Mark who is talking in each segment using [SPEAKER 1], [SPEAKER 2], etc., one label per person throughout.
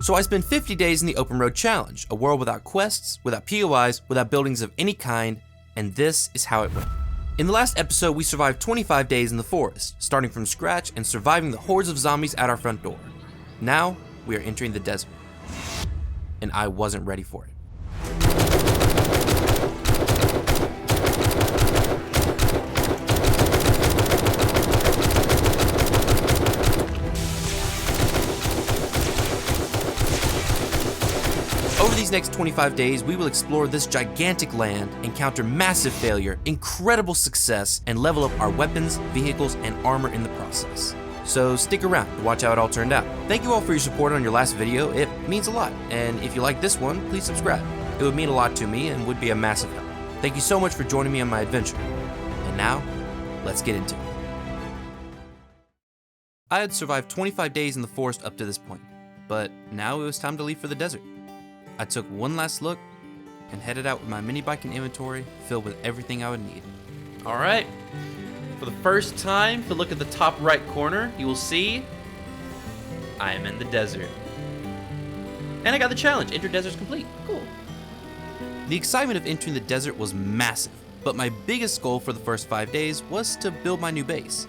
[SPEAKER 1] So I spent 50 days in the open road challenge, a world without quests, without POIs, without buildings of any kind, and this is how it went. In the last episode, we survived 25 days in the forest, starting from scratch and surviving the hordes of zombies at our front door. Now, we are entering the desert. And I wasn't ready for it. Over these next 25 days, we will explore this gigantic land, encounter massive failure, incredible success, and level up our weapons, vehicles, and armor in the process. So stick around to watch how it all turned out. Thank you all for your support on your last video, it means a lot. And if you like this one, please subscribe. It would mean a lot to me and would be a massive help. Thank you so much for joining me on my adventure. And now, let's get into it. I had survived 25 days in the forest up to this point, but now it was time to leave for the desert. I took one last look and headed out with my mini bike and inventory filled with everything I would need.
[SPEAKER 2] All right, for the first time, if you look at the top right corner, you will see I am in the desert. And I got the challenge, enter desert's complete, cool.
[SPEAKER 1] The excitement of entering the desert was massive, but my biggest goal for the first 5 days was to build my new base.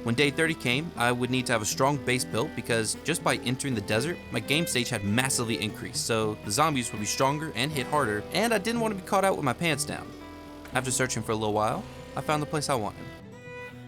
[SPEAKER 1] When day 30 came, I would need to have a strong base built because just by entering the desert, my game stage had massively increased, so the zombies would be stronger and hit harder, and I didn't want to be caught out with my pants down. After searching for a little while, I found the place I wanted.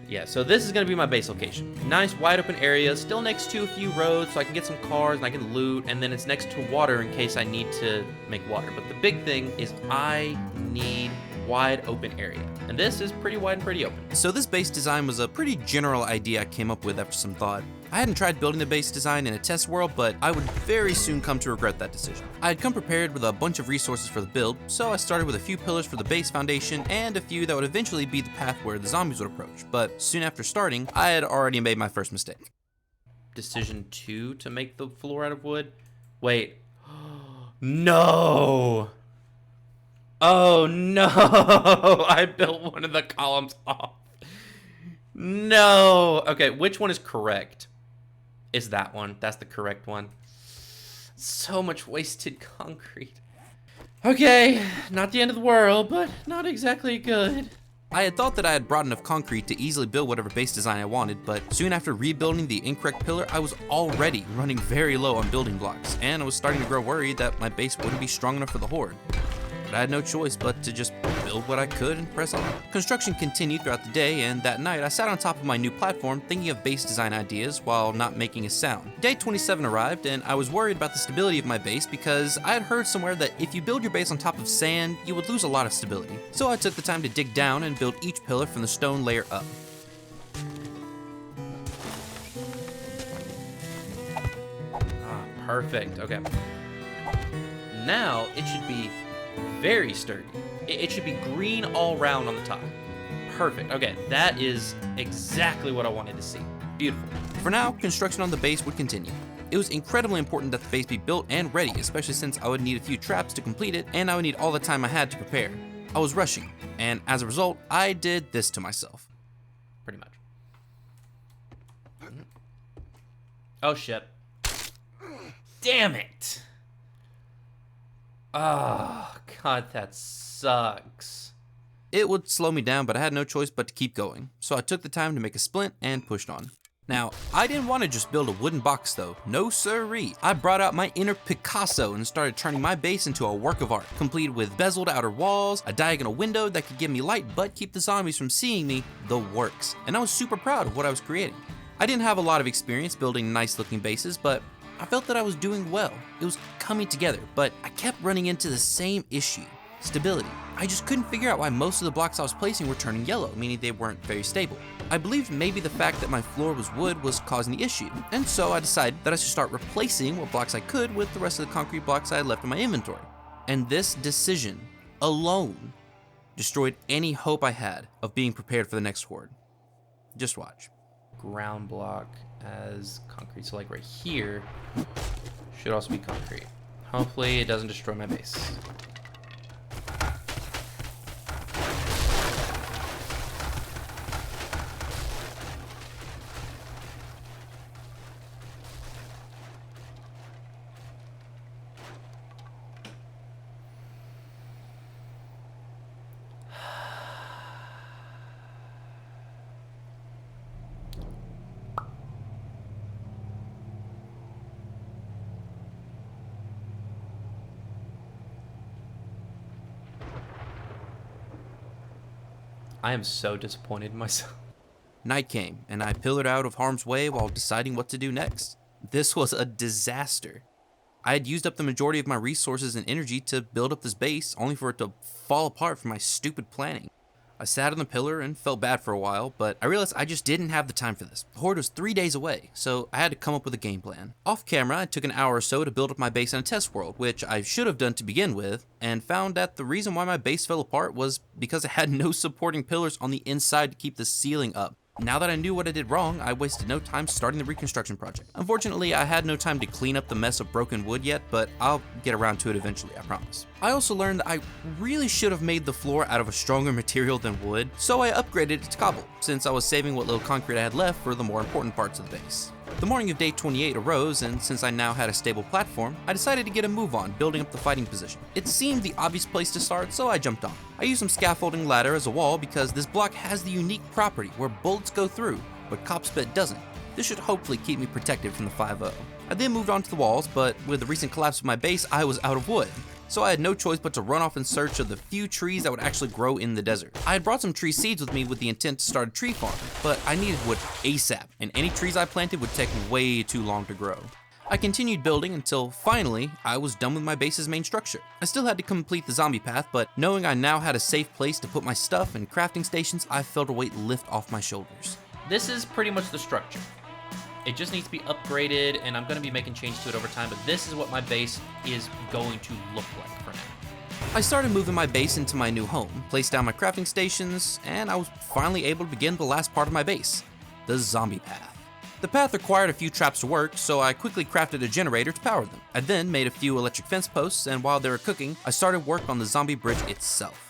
[SPEAKER 2] Yeah, so this is gonna be my base location. Nice wide open area, still next to a few roads so I can get some cars and I can loot, and then it's next to water in case I need to make water. But the big thing is I need wide open area, and this is pretty wide and pretty open.
[SPEAKER 1] So this base design was a pretty general idea I came up with after some thought. I hadn't tried building the base design in a test world, but I would very soon come to regret that decision. I had come prepared with a bunch of resources for the build, so I started with a few pillars for the base foundation and a few that would eventually be the path where the zombies would approach, but soon after starting, I had already made my first mistake.
[SPEAKER 2] Decision 2 to make the floor out of wood. Wait. No! Oh no! I built one of the columns off. No! Okay, which one is correct? Is that one. That's the correct one. So much wasted concrete. Okay, not the end of the world, but not exactly good.
[SPEAKER 1] I had thought that I had brought enough concrete to easily build whatever base design I wanted, but soon after rebuilding the incorrect pillar, I was already running very low on building blocks, and I was starting to grow worried that my base wouldn't be strong enough for the Horde. But I had no choice but to just build what I could and press on. Construction continued throughout the day, and that night I sat on top of my new platform thinking of base design ideas while not making a sound. Day 27 arrived, and I was worried about the stability of my base because I had heard somewhere that if you build your base on top of sand, you would lose a lot of stability. So I took the time to dig down and build each pillar from the stone layer up.
[SPEAKER 2] Ah, perfect. Okay. Now it should be very sturdy. It should be green all around on the top. Perfect. Okay, that is exactly what I wanted to see. Beautiful.
[SPEAKER 1] For now, construction on the base would continue. It was incredibly important that the base be built and ready, especially since I would need a few traps to complete it, and I would need all the time I had to prepare. I was rushing, and as a result, I did this to myself.
[SPEAKER 2] Pretty much. Oh shit. Damn it! Oh, God, that sucks.
[SPEAKER 1] It would slow me down, but I had no choice but to keep going. So I took the time to make a splint and pushed on. Now, I didn't want to just build a wooden box though. No siree. I brought out my inner Picasso and started turning my base into a work of art, completed with bezeled outer walls, a diagonal window that could give me light but keep the zombies from seeing me, the works. And I was super proud of what I was creating. I didn't have a lot of experience building nice looking bases, but I felt that I was doing well. It was coming together, but I kept running into the same issue, stability. I just couldn't figure out why most of the blocks I was placing were turning yellow, meaning they weren't very stable. I believed maybe the fact that my floor was wood was causing the issue, and so I decided that I should start replacing what blocks I could with the rest of the concrete blocks I had left in my inventory. And this decision alone destroyed any hope I had of being prepared for the next horde. Just watch.
[SPEAKER 2] Ground block as concrete, so like right here should also be concrete. Hopefully it doesn't destroy my base. I am so disappointed in myself.
[SPEAKER 1] Night came, and I pillared out of harm's way while deciding what to do next. This was a disaster. I had used up the majority of my resources and energy to build up this base, only for it to fall apart from my stupid planning. I sat on the pillar and felt bad for a while, but I realized I just didn't have the time for this. The Horde was 3 days away, so I had to come up with a game plan. Off camera, I took an hour or so to build up my base in a test world, which I should have done to begin with, and found that the reason why my base fell apart was because I had no supporting pillars on the inside to keep the ceiling up. Now that I knew what I did wrong, I wasted no time starting the reconstruction project. Unfortunately, I had no time to clean up the mess of broken wood yet, but I'll get around to it eventually, I promise. I also learned that I really should have made the floor out of a stronger material than wood, so I upgraded it to cobble, since I was saving what little concrete I had left for the more important parts of the base. The morning of day 28 arose, and since I now had a stable platform, I decided to get a move on building up the fighting position. It seemed the obvious place to start, so I jumped on. I used some scaffolding ladder as a wall because this block has the unique property where bullets go through, but cop spit doesn't. This should hopefully keep me protected from the 5-0. I then moved on to the walls, but with the recent collapse of my base, I was out of wood. So I had no choice but to run off in search of the few trees that would actually grow in the desert. I had brought some tree seeds with me with the intent to start a tree farm, but I needed wood ASAP, and any trees I planted would take way too long to grow. I continued building until finally I was done with my base's main structure. I still had to complete the zombie path, but knowing I now had a safe place to put my stuff and crafting stations, I felt a weight lift off my shoulders.
[SPEAKER 2] This is pretty much the structure. It just needs to be upgraded, and I'm going to be making changes to it over time, but this is what my base is going to look like for now.
[SPEAKER 1] I started moving my base into my new home, placed down my crafting stations, and I was finally able to begin the last part of my base, the zombie path. The path required a few traps to work, so I quickly crafted a generator to power them. I then made a few electric fence posts, and while they were cooking, I started work on the zombie bridge itself.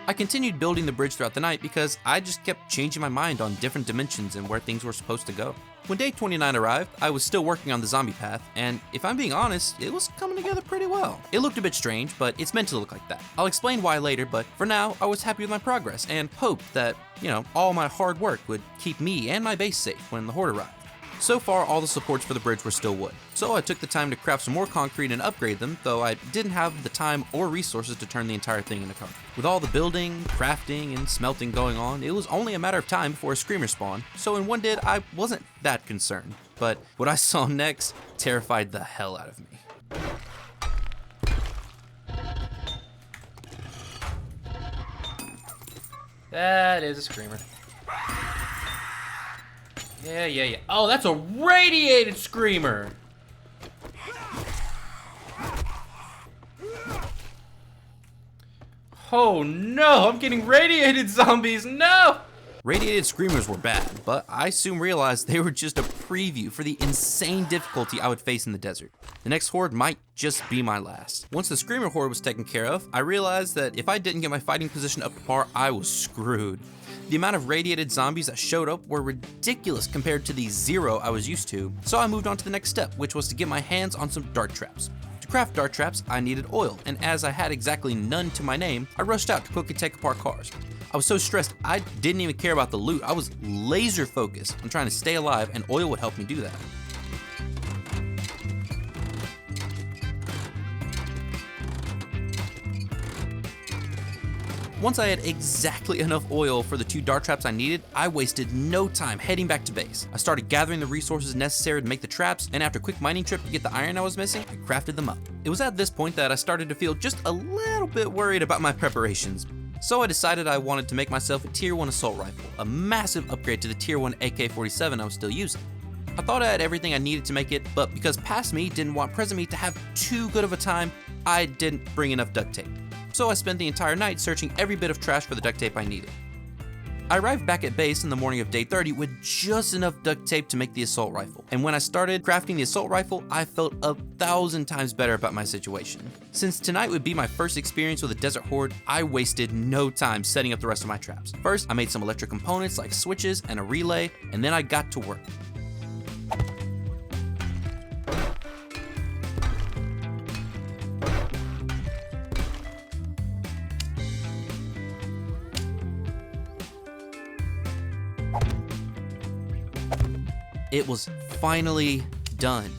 [SPEAKER 1] I continued building the bridge throughout the night because I just kept changing my mind on different dimensions and where things were supposed to go. When day 29 arrived, I was still working on the zombie path, and if I'm being honest, it was coming together pretty well. It looked a bit strange, but it's meant to look like that. I'll explain why later, but for now, I was happy with my progress and hoped that, all my hard work would keep me and my base safe when the Horde arrived. So far, all the supports for the bridge were still wood, so I took the time to craft some more concrete and upgrade them, though I didn't have the time or resources to turn the entire thing into concrete. With all the building, crafting, and smelting going on, it was only a matter of time before a screamer spawned, so when one did, I wasn't that concerned. But what I saw next terrified the hell out of me.
[SPEAKER 2] That is a screamer. Yeah. Oh, that's a radiated screamer! Oh no, I'm getting radiated zombies, no!
[SPEAKER 1] Radiated screamers were bad, but I soon realized they were just a preview for the insane difficulty I would face in the desert. The next horde might just be my last. Once the screamer horde was taken care of, I realized that if I didn't get my fighting position up to par, I was screwed. The amount of radiated zombies that showed up were ridiculous compared to the 0 I was used to, so I moved on to the next step, which was to get my hands on some dart traps. To craft dart traps, I needed oil, and as I had exactly none to my name, I rushed out to quickly take apart cars. I was so stressed, I didn't even care about the loot. I was laser focused on trying to stay alive, and oil would help me do that. Once I had exactly enough oil for the 2 dart traps I needed, I wasted no time heading back to base. I started gathering the resources necessary to make the traps, and after a quick mining trip to get the iron I was missing, I crafted them up. It was at this point that I started to feel just a little bit worried about my preparations. So I decided I wanted to make myself a tier 1 assault rifle, a massive upgrade to the tier 1 AK-47 I was still using. I thought I had everything I needed to make it, but because past me didn't want present me to have too good of a time, I didn't bring enough duct tape. So I spent the entire night searching every bit of trash for the duct tape I needed. I arrived back at base in the morning of day 30 with just enough duct tape to make the assault rifle, and when I started crafting the assault rifle, I felt 1,000 times better about my situation. Since tonight would be my first experience with a desert horde, I wasted no time setting up the rest of my traps. First, I made some electric components like switches and a relay, and then I got to work. It was finally done.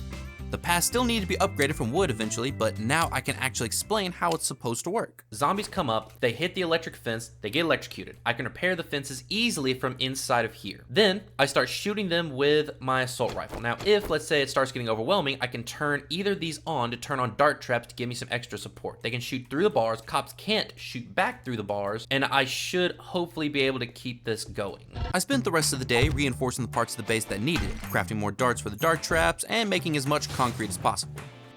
[SPEAKER 1] The path still needed to be upgraded from wood eventually, but now I can actually explain how it's supposed to work.
[SPEAKER 2] Zombies come up, they hit the electric fence, they get electrocuted. I can repair the fences easily from inside of here. Then I start shooting them with my assault rifle. Now, if let's say it starts getting overwhelming, I can turn either of these on to turn on dart traps to give me some extra support. They can shoot through the bars, cops can't shoot back through the bars, and I should hopefully be able to keep this going.
[SPEAKER 1] I spent the rest of the day reinforcing the parts of the base that needed it, crafting more darts for the dart traps, and making as much concrete as possible.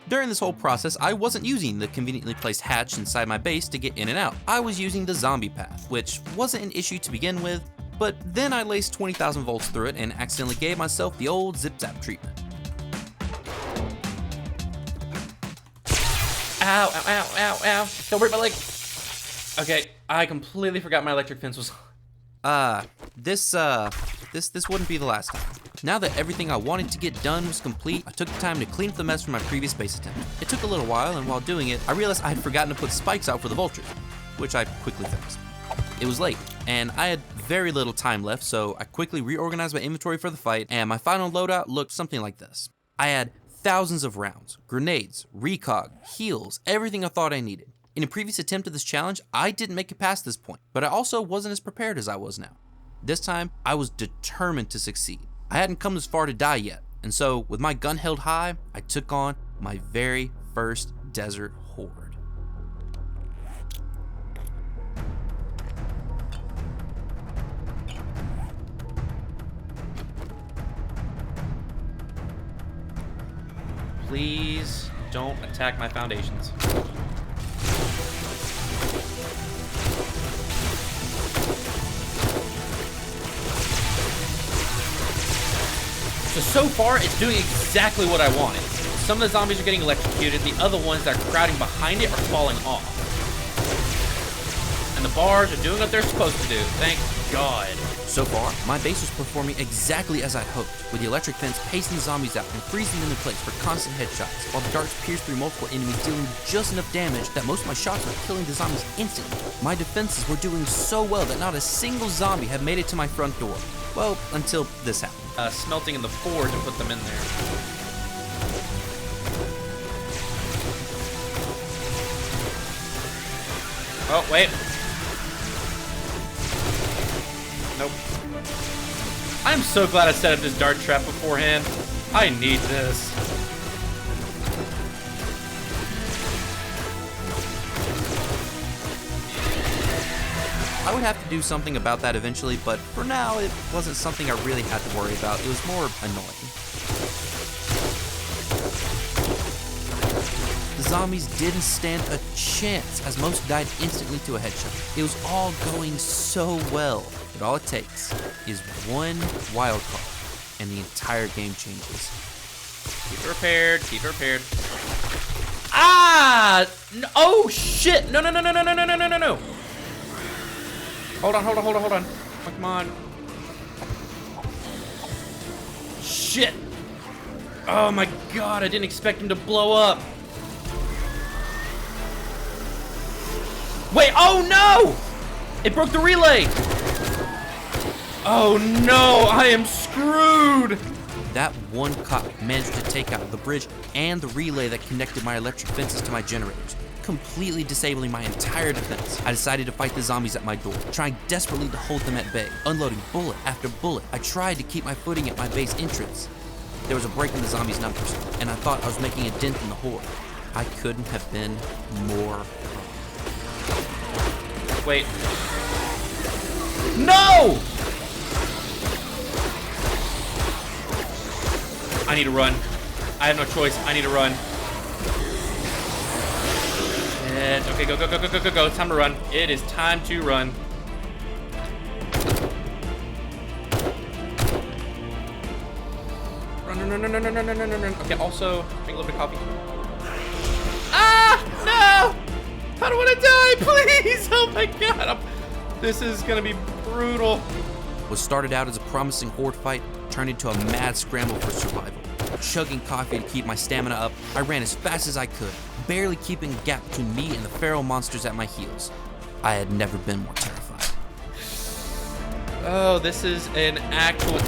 [SPEAKER 1] During this whole process, I wasn't using the conveniently placed hatch inside my base to get in and out. I was using the zombie path, which wasn't an issue to begin with, but then I laced 20,000 volts through it and accidentally gave myself the old zip-zap treatment.
[SPEAKER 2] Ow, ow, ow, ow, ow. Don't break my leg. Okay, I completely forgot my electric fence was...
[SPEAKER 1] This wouldn't be the last time. Now that everything I wanted to get done was complete, I took the time to clean up the mess from my previous base attempt. It took a little while, and while doing it, I realized I had forgotten to put spikes out for the vultures, which I quickly fixed. It was late, and I had very little time left, so I quickly reorganized my inventory for the fight, and my final loadout looked something like this. I had thousands of rounds, grenades, recog, heals, everything I thought I needed. In a previous attempt at this challenge, I didn't make it past this point, but I also wasn't as prepared as I was now. This time, I was determined to succeed. I hadn't come this far to die yet, and so with my gun held high, I took on my very first desert horde.
[SPEAKER 2] Please don't attack my foundations. So far, it's doing exactly what I wanted. Some of the zombies are getting electrocuted, the other ones that are crowding behind it are falling off. And the bars are doing what they're supposed to do, thank God.
[SPEAKER 1] So far, my base was performing exactly as I'd hoped, with the electric fence pacing the zombies out and freezing them in place for constant headshots, while the darts pierced through multiple enemies, dealing just enough damage that most of my shots were killing the zombies instantly. My defenses were doing so well that not a single zombie had made it to my front door. Well, until this happened.
[SPEAKER 2] Smelting in the forge and put them in there. Oh, wait. Nope. I'm so glad I set up this dart trap beforehand. I need this.
[SPEAKER 1] I would have to do something about that eventually, but for now, it wasn't something I really had to worry about. It was more annoying. The zombies didn't stand a chance, as most died instantly to a headshot. It was all going so well, but all it takes is one wild card, and the entire game changes.
[SPEAKER 2] Keep it repaired, keep it repaired. Ah! Oh, shit! No, no, no, no, no, no, no, no, no, no. Hold on, hold on, hold on, hold on. Oh, come on. Shit! Oh my God, I didn't expect him to blow up. Wait, oh no! It broke the relay! Oh no, I am screwed!
[SPEAKER 1] That one cop managed to take out the bridge and the relay that connected my electric fences to my generators, completely disabling my entire defense. I decided to fight the zombies at my door, trying desperately to hold them at bay, unloading bullet after bullet. I tried to keep my footing at my base entrance. There was a break in the zombies' numbers, and I thought I was making a dent in the horde. I couldn't have been more wrong.
[SPEAKER 2] Wait. No! I need to run. I have no choice. I need to run. And okay, go, go, go, go, go, go, go. It's time to run. It is time to run. Run, run, run, run, run, run, run, run, run, run. Okay, also, drink a little bit of coffee. Ah! No! I don't want to die, please! Oh my God! This is gonna be brutal.
[SPEAKER 1] What started out as a promising horde fight turned into a mad scramble for survival. Chugging coffee to keep my stamina up, I ran as fast as I could, barely keeping a gap between me and the feral monsters at my heels. I had never been more terrified.
[SPEAKER 2] Oh, this is an actual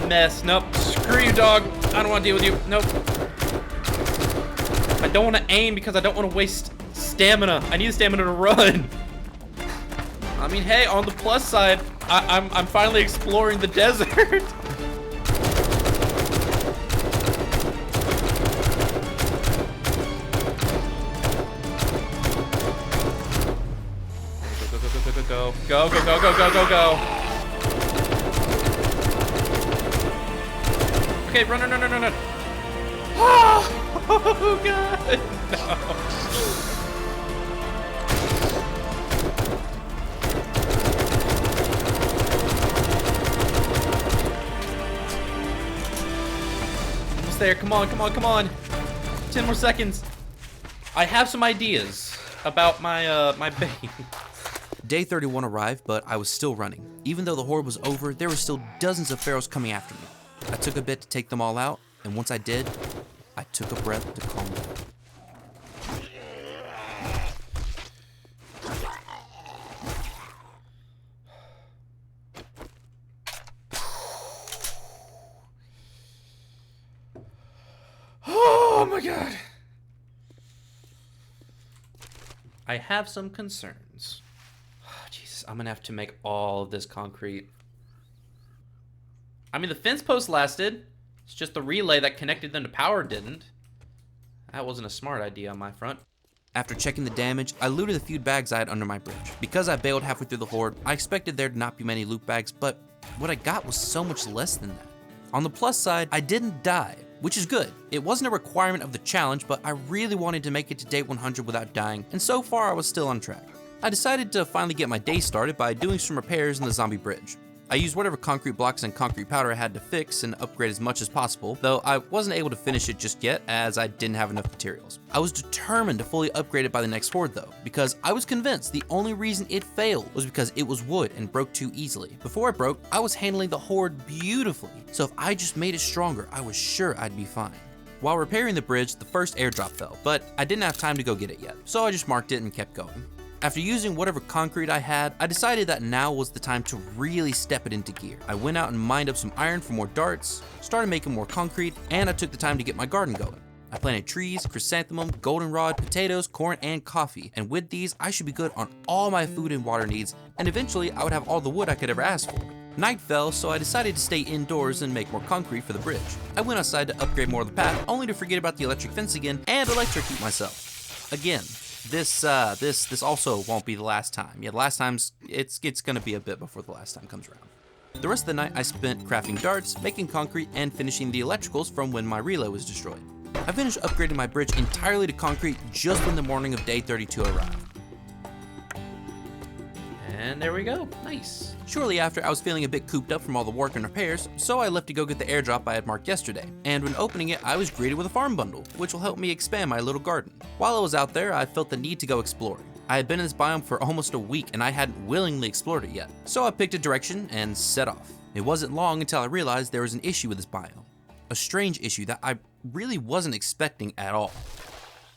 [SPEAKER 2] mess. Nope. Screw you, dog. I don't want to deal with you. Nope. I don't want to aim because I don't want to waste stamina. I need stamina to run. I mean, hey, on the plus side, I'm finally exploring the desert. Go. Okay, run. Oh, God. No. Almost there. Come on. 10 more seconds. I have some ideas about my my base.
[SPEAKER 1] Day 31 arrived, but I was still running. Even though the horde was over, there were still dozens of pharaohs coming after me. I took a bit to take them all out, and once I did, I took a breath to calm down.
[SPEAKER 2] Oh my God. I have some concerns. Jesus, I'm gonna have to make all of this concrete. I mean, the fence post lasted. It's just the relay that connected them to power didn't. That wasn't a smart idea on my front.
[SPEAKER 1] After checking the damage, I looted a few bags I had under my bridge. Because I bailed halfway through the horde, I expected there to not be many loot bags, but what I got was so much less than that. On the plus side, I didn't die, which is good. It wasn't a requirement of the challenge, but I really wanted to make it to day 100 without dying, and so far I was still on track. I decided to finally get my day started by doing some repairs in the zombie bridge. I used whatever concrete blocks and concrete powder I had to fix and upgrade as much as possible, though I wasn't able to finish it just yet as I didn't have enough materials. I was determined to fully upgrade it by the next horde though, because I was convinced the only reason it failed was because it was wood and broke too easily. Before it broke, I was handling the horde beautifully, so if I just made it stronger, I was sure I'd be fine. While repairing the bridge, the first airdrop fell, but I didn't have time to go get it yet, so I just marked it and kept going. After using whatever concrete I had, I decided that now was the time to really step it into gear. I went out and mined up some iron for more darts, started making more concrete, and I took the time to get my garden going. I planted trees, chrysanthemum, goldenrod, potatoes, corn, and coffee, and with these, I should be good on all my food and water needs, and eventually I would have all the wood I could ever ask for. Night fell, so I decided to stay indoors and make more concrete for the bridge. I went outside to upgrade more of the path, only to forget about the electric fence again and electrocute myself. Again. This also won't be the last time. Yeah, the last time's, it's gonna be a bit before the last time comes around. The rest of the night I spent crafting darts, making concrete, and finishing the electricals from when my relay was destroyed. I finished upgrading my bridge entirely to concrete just when the morning of day 32 arrived.
[SPEAKER 2] And there we go, nice.
[SPEAKER 1] Shortly after, I was feeling a bit cooped up from all the work and repairs, so I left to go get the airdrop I had marked yesterday. And when opening it, I was greeted with a farm bundle, which will help me expand my little garden. While I was out there, I felt the need to go exploring. I had been in this biome for almost a week and I hadn't willingly explored it yet. So I picked a direction and set off. It wasn't long until I realized there was an issue with this biome. A strange issue that I really wasn't expecting at all.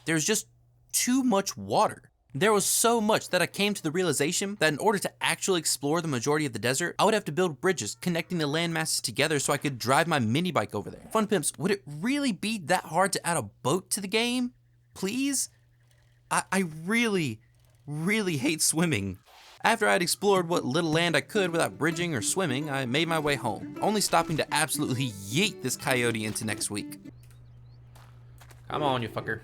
[SPEAKER 1] There's just too much water. There was so much that I came to the realization that in order to actually explore the majority of the desert, I would have to build bridges connecting the land masses together so I could drive my mini bike over there. Fun pimps, would it really be that hard to add a boat to the game? Please? I really hate swimming. After I'd explored what little land I could without bridging or swimming, I made my way home, only stopping to absolutely yeet this coyote into next week.
[SPEAKER 2] Come on, you fucker.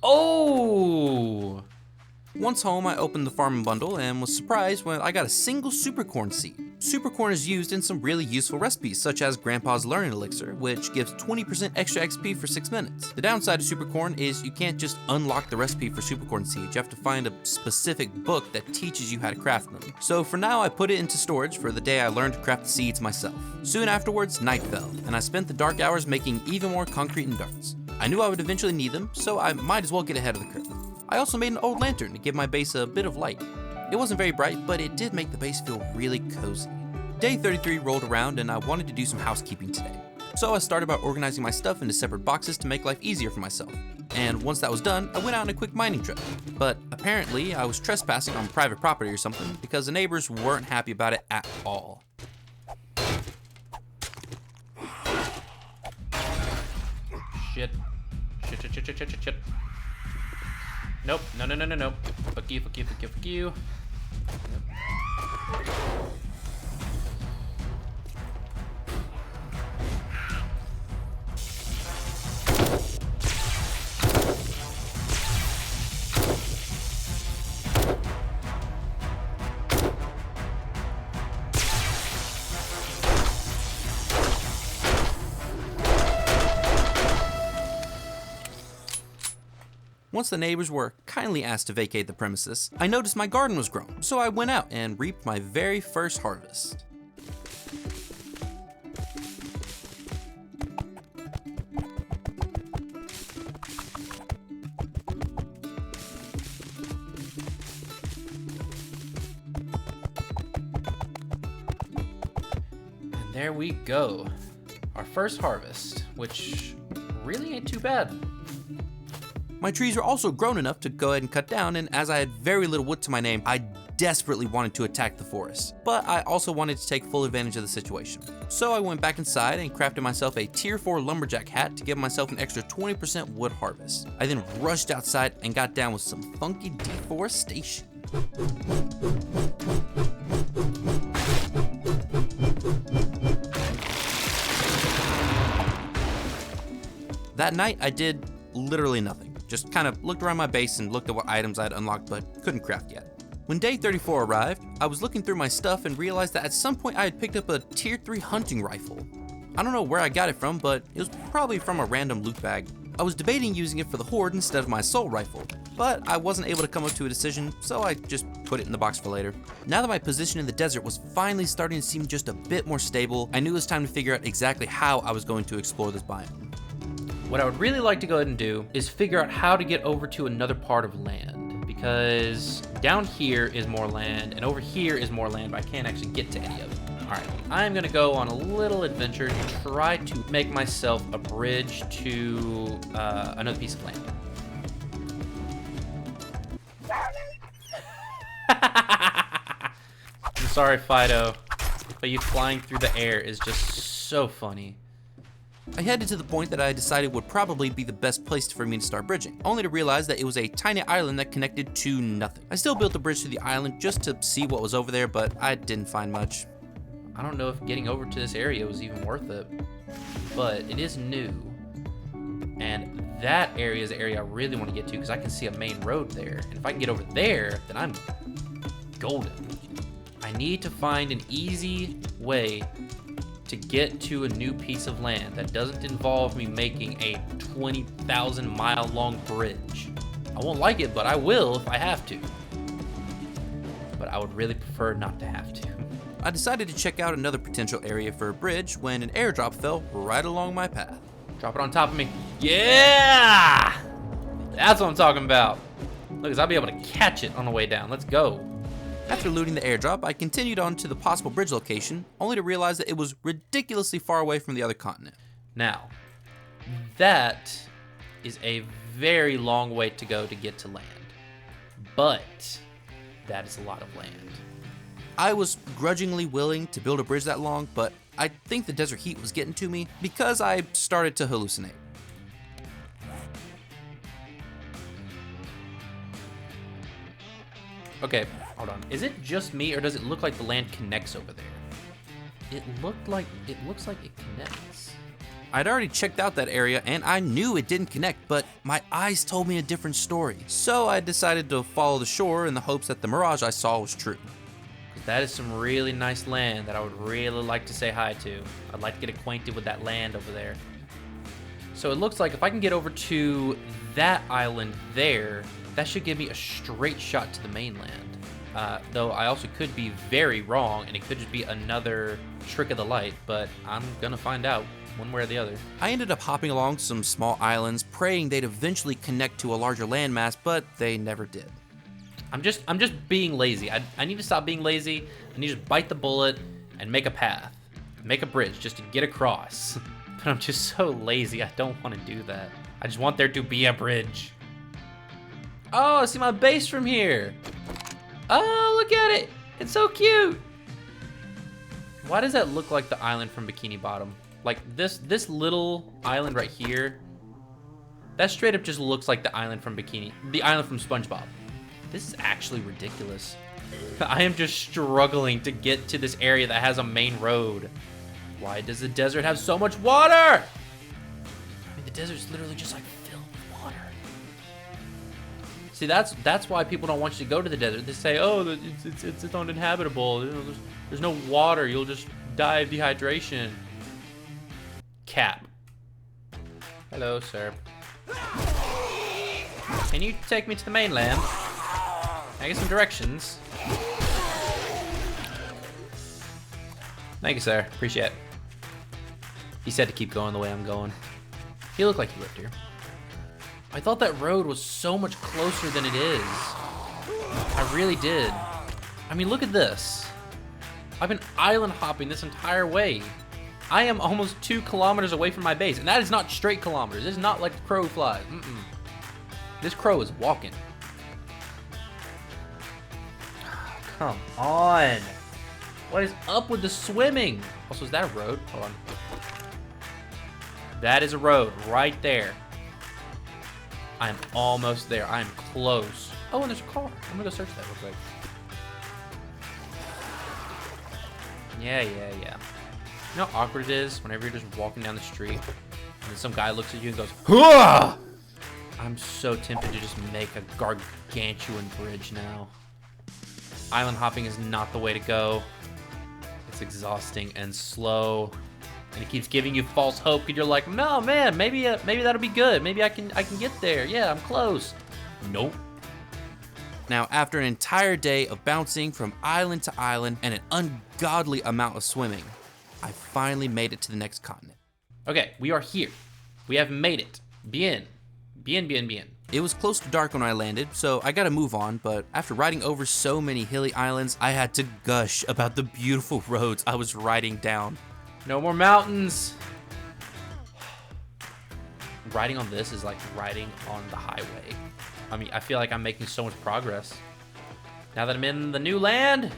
[SPEAKER 2] Oh!
[SPEAKER 1] Once home, I opened the farming bundle and was surprised when I got a single supercorn seed. Supercorn is used in some really useful recipes, such as Grandpa's Learning Elixir, which gives 20% extra XP for 6 minutes. The downside of supercorn is you can't just unlock the recipe for supercorn seeds. You have to find a specific book that teaches you how to craft them. So for now, I put it into storage for the day I learned to craft the seeds myself. Soon afterwards, night fell, and I spent the dark hours making even more concrete and darts. I knew I would eventually need them, so I might as well get ahead of the curve. I also made an old lantern to give my base a bit of light. It wasn't very bright, but it did make the base feel really cozy. Day 33 rolled around and I wanted to do some housekeeping today. So I started by organizing my stuff into separate boxes to make life easier for myself. And once that was done, I went out on a quick mining trip. But apparently I was trespassing on private property or something because the neighbors weren't happy about it at all.
[SPEAKER 2] Shit. Shit. Nope. No. Fuck you.
[SPEAKER 1] Once the neighbors were kindly asked to vacate the premises, I noticed my garden was grown, so I went out and reaped my very first harvest.
[SPEAKER 2] And there we go. Our first harvest, which really ain't too bad.
[SPEAKER 1] My trees were also grown enough to go ahead and cut down, and as I had very little wood to my name, I desperately wanted to attack the forest. But I also wanted to take full advantage of the situation. So I went back inside and crafted myself a tier 4 lumberjack hat to give myself an extra 20% wood harvest. I then rushed outside and got down with some funky deforestation. That night, I did literally nothing. Just kind of looked around my base and looked at what items I'd unlocked but couldn't craft yet. When day 34 arrived, I was looking through my stuff and realized that at some point I had picked up a tier 3 hunting rifle. I don't know where I got it from, but it was probably from a random loot bag. I was debating using it for the Horde instead of my assault rifle, but I wasn't able to come up to a decision, so I just put it in the box for later. Now that my position in the desert was finally starting to seem just a bit more stable, I knew it was time to figure out exactly how I was going to explore this biome.
[SPEAKER 2] What I would really like to go ahead and do is figure out how to get over to another part of land, because down here is more land and over here is more land, but I can't actually get to any of it. All right, I'm gonna go on a little adventure to try to make myself a bridge to another piece of land. I'm sorry, Fido, but you flying through the air is just so funny.
[SPEAKER 1] I headed to the point that I decided would probably be the best place for me to start bridging, only to realize that it was a tiny island that connected to nothing. I still built a bridge to the island just to see what was over there, but I didn't find much.
[SPEAKER 2] I don't know if getting over to this area was even worth it, but it is new. And that area is the area I really want to get to because I can see a main road there. And if I can get over there, then I'm golden. I need to find an easy way to get to a new piece of land that doesn't involve me making a 20,000 mile long bridge. I won't like it, but I will if I have to. But I would really prefer not to have to.
[SPEAKER 1] I decided to check out another potential area for a bridge when an airdrop fell right along my path.
[SPEAKER 2] Drop it on top of me. Yeah! That's what I'm talking about. Look, 'cause I'll be able to catch it on the way down. Let's go.
[SPEAKER 1] After looting the airdrop, I continued on to the possible bridge location, only to realize that it was ridiculously far away from the other continent.
[SPEAKER 2] Now, that is a very long way to go to get to land. But that is a lot of land.
[SPEAKER 1] I was grudgingly willing to build a bridge that long, but I think the desert heat was getting to me because I started to hallucinate.
[SPEAKER 2] Okay, hold on. Is it just me or does it look like the land connects over there? It looks like it connects.
[SPEAKER 1] I'd already checked out that area and I knew it didn't connect, but my eyes told me a different story. So I decided to follow the shore in the hopes that the mirage I saw was true.
[SPEAKER 2] That is some really nice land that I would really like to say hi to. I'd like to get acquainted with that land over there. So it looks like if I can get over to that island there, that should give me a straight shot to the mainland. Though I also could be very wrong and it could just be another trick of the light, but I'm gonna find out one way or the other.
[SPEAKER 1] I ended up hopping along some small islands, praying they'd eventually connect to a larger landmass, but they never did.
[SPEAKER 2] I'm just being lazy. I need to stop being lazy. I need to just bite the bullet and make a path. Make a bridge just to get across. But I'm just so lazy, I don't want to do that. I just want there to be a bridge. Oh, I see my base from here. Oh, look at it. It's so cute. Why does that look like the island from Bikini Bottom? Like this little island right here That straight up just looks like the island from SpongeBob. This is actually ridiculous. I am just struggling to get to this area that has a main road. Why does the desert have so much water? I mean, the desert's literally just like filled with water. See, that's why people don't want you to go to the desert. They say, oh, it's uninhabitable. You know, there's no water. You'll just die of dehydration. Cap. Hello, sir. Can you take me to the mainland? Can I get some directions? Thank you, sir. Appreciate it. He said to keep going the way I'm going. He looked like he lived here. I thought that road was so much closer than it is. I really did. I mean, look at this. I've been island hopping this entire way. I am almost 2 kilometers away from my base, and that is not straight kilometers. This is not like the crow flies. This crow is walking. Come on. What is up with the swimming? Also, is that a road? Hold on. That is a road right there. I'm almost there. I'm close. Oh, and there's a car. I'm gonna go search that real quick. Yeah. You know how awkward it is whenever you're just walking down the street and then some guy looks at you and goes, "Hua!" I'm so tempted to just make a gargantuan bridge now. Island hopping is not the way to go. It's exhausting and slow, and it keeps giving you false hope because you're like, no, man, maybe that'll be good. Maybe I can get there. Yeah, I'm close. Nope.
[SPEAKER 1] Now, after an entire day of bouncing from island to island and an ungodly amount of swimming, I finally made it to the next continent.
[SPEAKER 2] Okay, we are here. We have made it. Bien.
[SPEAKER 1] It was close to dark when I landed, so I gotta move on, but after riding over so many hilly islands, I had to gush about the beautiful roads I was riding down.
[SPEAKER 2] No more mountains. Riding on this is like riding on the highway. I mean, I feel like I'm making so much progress. Now that I'm in the new land,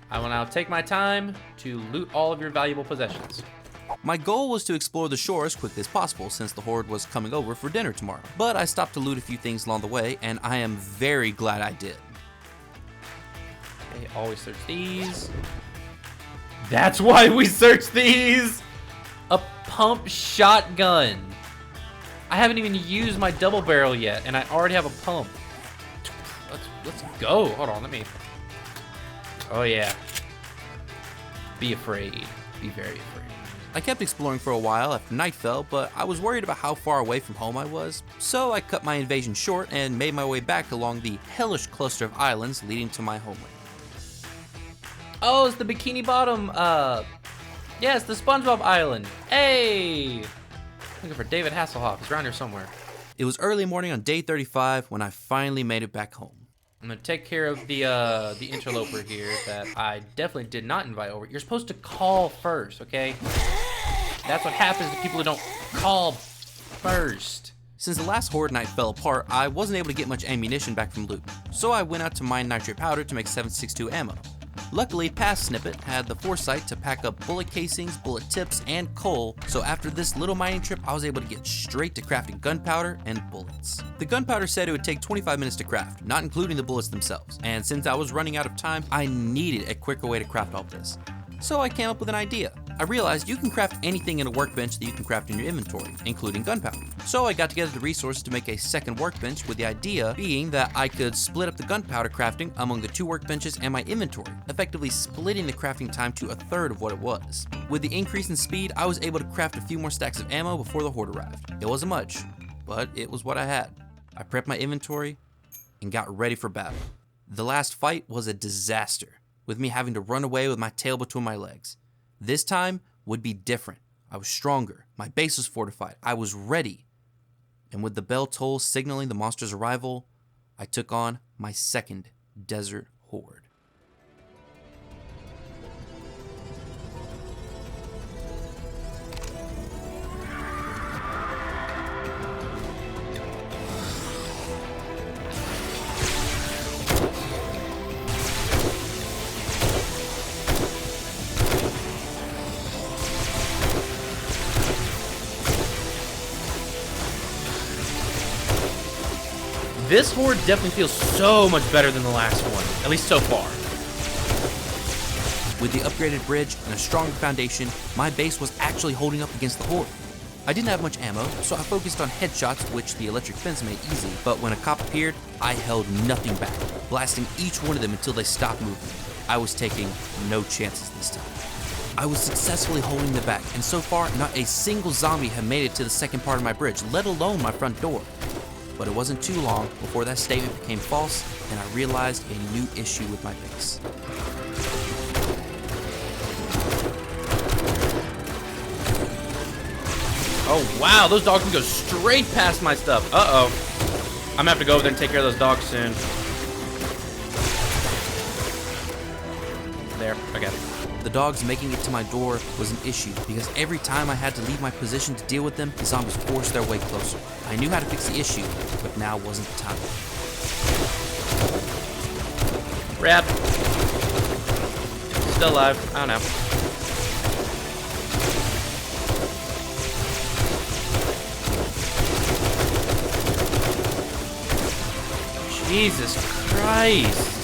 [SPEAKER 2] I will now take my time to loot all of your valuable possessions.
[SPEAKER 1] My goal was to explore the shore as quickly as possible since the Horde was coming over for dinner tomorrow, but I stopped to loot a few things along the way, and I am very glad I did.
[SPEAKER 2] Okay, always search these. That's why we search these! A pump shotgun. I haven't even used my double barrel yet, and I already have a pump. Let's go. Hold on, let me. Oh yeah. Be afraid. Be very afraid.
[SPEAKER 1] I kept exploring for a while after night fell, but I was worried about how far away from home I was, so I cut my invasion short and made my way back along the hellish cluster of islands leading to my homeland.
[SPEAKER 2] Oh, it's the Bikini Bottom, yeah, it's the SpongeBob Island. Hey! Looking for David Hasselhoff. He's around here somewhere.
[SPEAKER 1] It was early morning on day 35 when I finally made it back home.
[SPEAKER 2] I'm gonna take care of the interloper here that I definitely did not invite over. You're supposed to call first, okay? That's what happens to people who don't call first.
[SPEAKER 1] Since the last Horde night fell apart, I wasn't able to get much ammunition back from loot, so I went out to mine nitrate powder to make 7.62 ammo. Luckily, Past Snippet had the foresight to pack up bullet casings, bullet tips, and coal, so after this little mining trip, I was able to get straight to crafting gunpowder and bullets. The gunpowder said it would take 25 minutes to craft, not including the bullets themselves, and since I was running out of time, I needed a quicker way to craft all this. So I came up with an idea. I realized you can craft anything in a workbench that you can craft in your inventory, including gunpowder. So I got together the resources to make a second workbench, with the idea being that I could split up the gunpowder crafting among the 2 workbenches and my inventory, effectively splitting the crafting time to 1/3 of what it was. With the increase in speed, I was able to craft a few more stacks of ammo before the Horde arrived. It wasn't much, but it was what I had. I prepped my inventory and got ready for battle. The last fight was a disaster, with me having to run away with my tail between my legs. This time would be different. I was stronger, my base was fortified, I was ready. And with the bell toll signaling the monster's arrival, I took on my second desert horde.
[SPEAKER 2] This horde definitely feels so much better than the last one, at least so far.
[SPEAKER 1] With the upgraded bridge and a stronger foundation, my base was actually holding up against the horde. I didn't have much ammo, so I focused on headshots, which the electric fence made easy, but when a cop appeared, I held nothing back, blasting each one of them until they stopped moving. I was taking no chances this time. I was successfully holding them back, and so far, not a single zombie had made it to the second part of my bridge, let alone my front door. But it wasn't too long before that statement became false, and I realized a new issue with my base.
[SPEAKER 2] Oh wow, those dogs can go straight past my stuff. Uh-oh. I'm gonna have to go over there and take care of those dogs soon. There, I got it.
[SPEAKER 1] The dogs making it to my door was an issue because every time I had to leave my position to deal with them, the zombies forced their way closer. I knew how to fix the issue, but now wasn't the time.
[SPEAKER 2] Rap. Still alive. I don't know. Jesus Christ.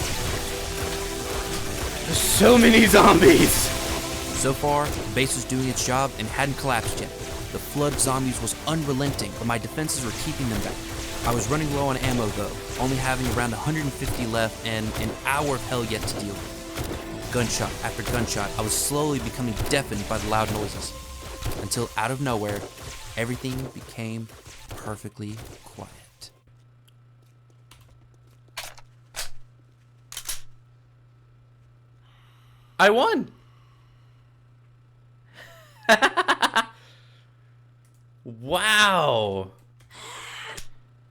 [SPEAKER 2] There's so many zombies.
[SPEAKER 1] So far, the base was doing its job and hadn't collapsed yet. The flood of zombies was unrelenting, but my defenses were keeping them back. I was running low on ammo though, only having around 150 left and an hour of hell yet to deal with. Gunshot after gunshot, I was slowly becoming deafened by the loud noises. Until out of nowhere, everything became perfectly quiet.
[SPEAKER 2] I won. Wow.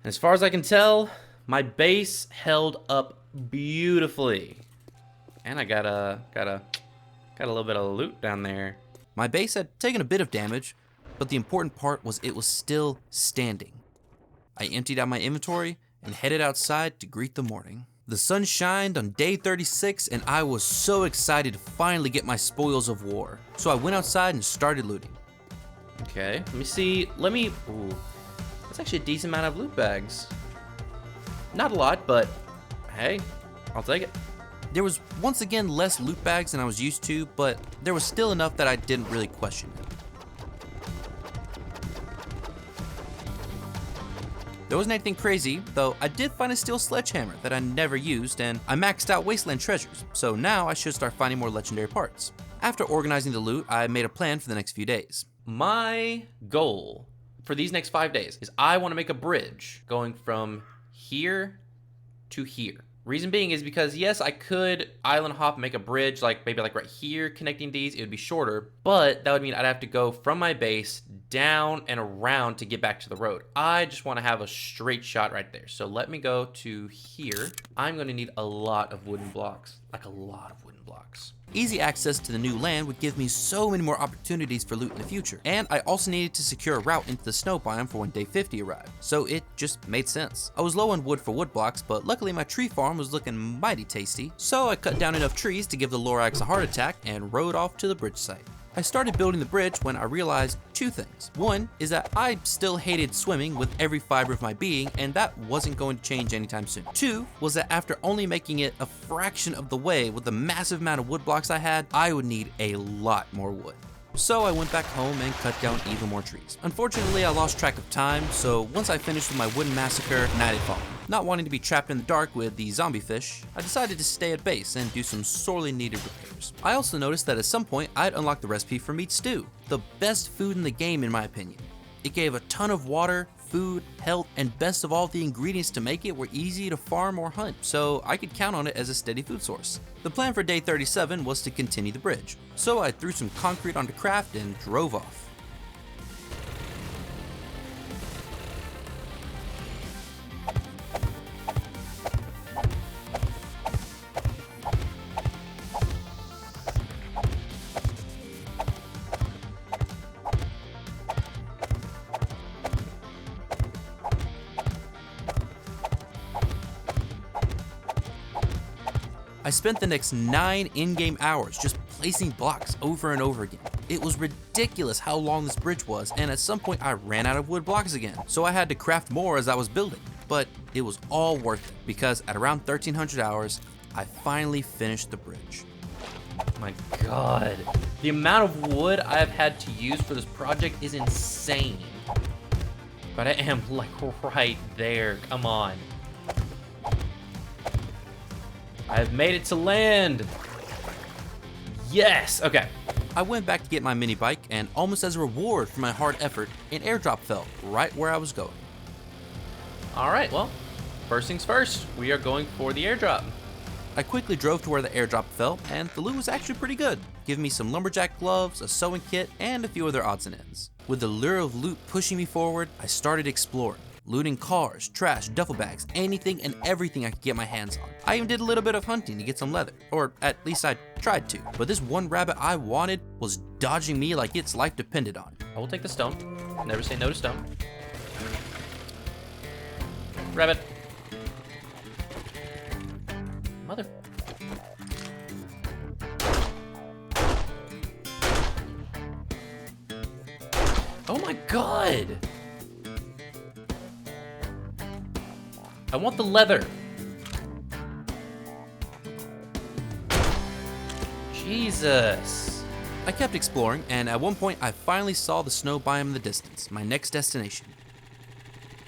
[SPEAKER 2] As far as I can tell, my base held up beautifully. And I got a little bit of loot down there.
[SPEAKER 1] My base had taken a bit of damage, but the important part was it was still standing. I emptied out my inventory and headed outside to greet the morning. The sun shined on day 36 and I was so excited to finally get my spoils of war. So I went outside and started looting.
[SPEAKER 2] Okay, let me see. Ooh, that's actually a decent amount of loot bags. Not a lot, but hey, I'll take it.
[SPEAKER 1] There was once again less loot bags than I was used to, but there was still enough that I didn't really question it. There wasn't anything crazy, though I did find a steel sledgehammer that I never used, and I maxed out Wasteland treasures, so now I should start finding more legendary parts. After organizing the loot, I made a plan for the next few days.
[SPEAKER 2] My goal for these next 5 days is I want to make a bridge going from here to here. Reason being is because, yes, I could island hop and make a bridge, maybe right here connecting these. It would be shorter, but that would mean I'd have to go from my base down and around to get back to the road. I just want to have a straight shot right there. So let me go to here. I'm going to need a lot of wooden blocks, like a lot of wooden blocks.
[SPEAKER 1] Easy access to the new land would give me so many more opportunities for loot in the future, and I also needed to secure a route into the snow biome for when day 50 arrived, so it just made sense. I was low on wood for wood blocks, but luckily my tree farm was looking mighty tasty, so I cut down enough trees to give the Lorax a heart attack and rode off to the bridge site. I started building the bridge when I realized two things. One is that I still hated swimming with every fiber of my being, and that wasn't going to change anytime soon. Two was that after only making it a fraction of the way with the massive amount of wood blocks I had, I would need a lot more wood. So I went back home and cut down even more trees. Unfortunately, I lost track of time, so once I finished with my wooden massacre, night had fallen. Not wanting to be trapped in the dark with the zombie fish, I decided to stay at base and do some sorely needed repairs. I also noticed that at some point, I'd unlocked the recipe for meat stew, the best food in the game in my opinion. It gave a ton of water, food, health, and best of all, the ingredients to make it were easy to farm or hunt, so I could count on it as a steady food source. The plan for day 37 was to continue the bridge, so I threw some concrete onto craft and drove off. I spent the next 9 in-game hours just placing blocks over and over again. It was ridiculous how long this bridge was, and at some point I ran out of wood blocks again, so I had to craft more as I was building. But it was all worth it because at around 1300 hours, I finally finished the bridge.
[SPEAKER 2] My God, the amount of wood I've had to use for this project is insane. But I am like right there, come on. I've made it to land. Yes, okay.
[SPEAKER 1] I went back to get my mini bike, and almost as a reward for my hard effort, an airdrop fell right where I was going.
[SPEAKER 2] All right, well, first things first, we are going for the airdrop.
[SPEAKER 1] I quickly drove to where the airdrop fell, and the loot was actually pretty good, giving me some lumberjack gloves, a sewing kit, and a few other odds and ends. With the lure of loot pushing me forward, I started exploring, looting cars, trash, duffel bags, anything and everything I could get my hands on. I even did a little bit of hunting to get some leather, or at least I tried to, but this one rabbit I wanted was dodging me like its life depended on it.
[SPEAKER 2] I will take the stone. Never say no to stone. Rabbit. Mother. Oh my God. I want the leather. Jesus.
[SPEAKER 1] I kept exploring, and at one point I finally saw the snow biome in the distance, my next destination.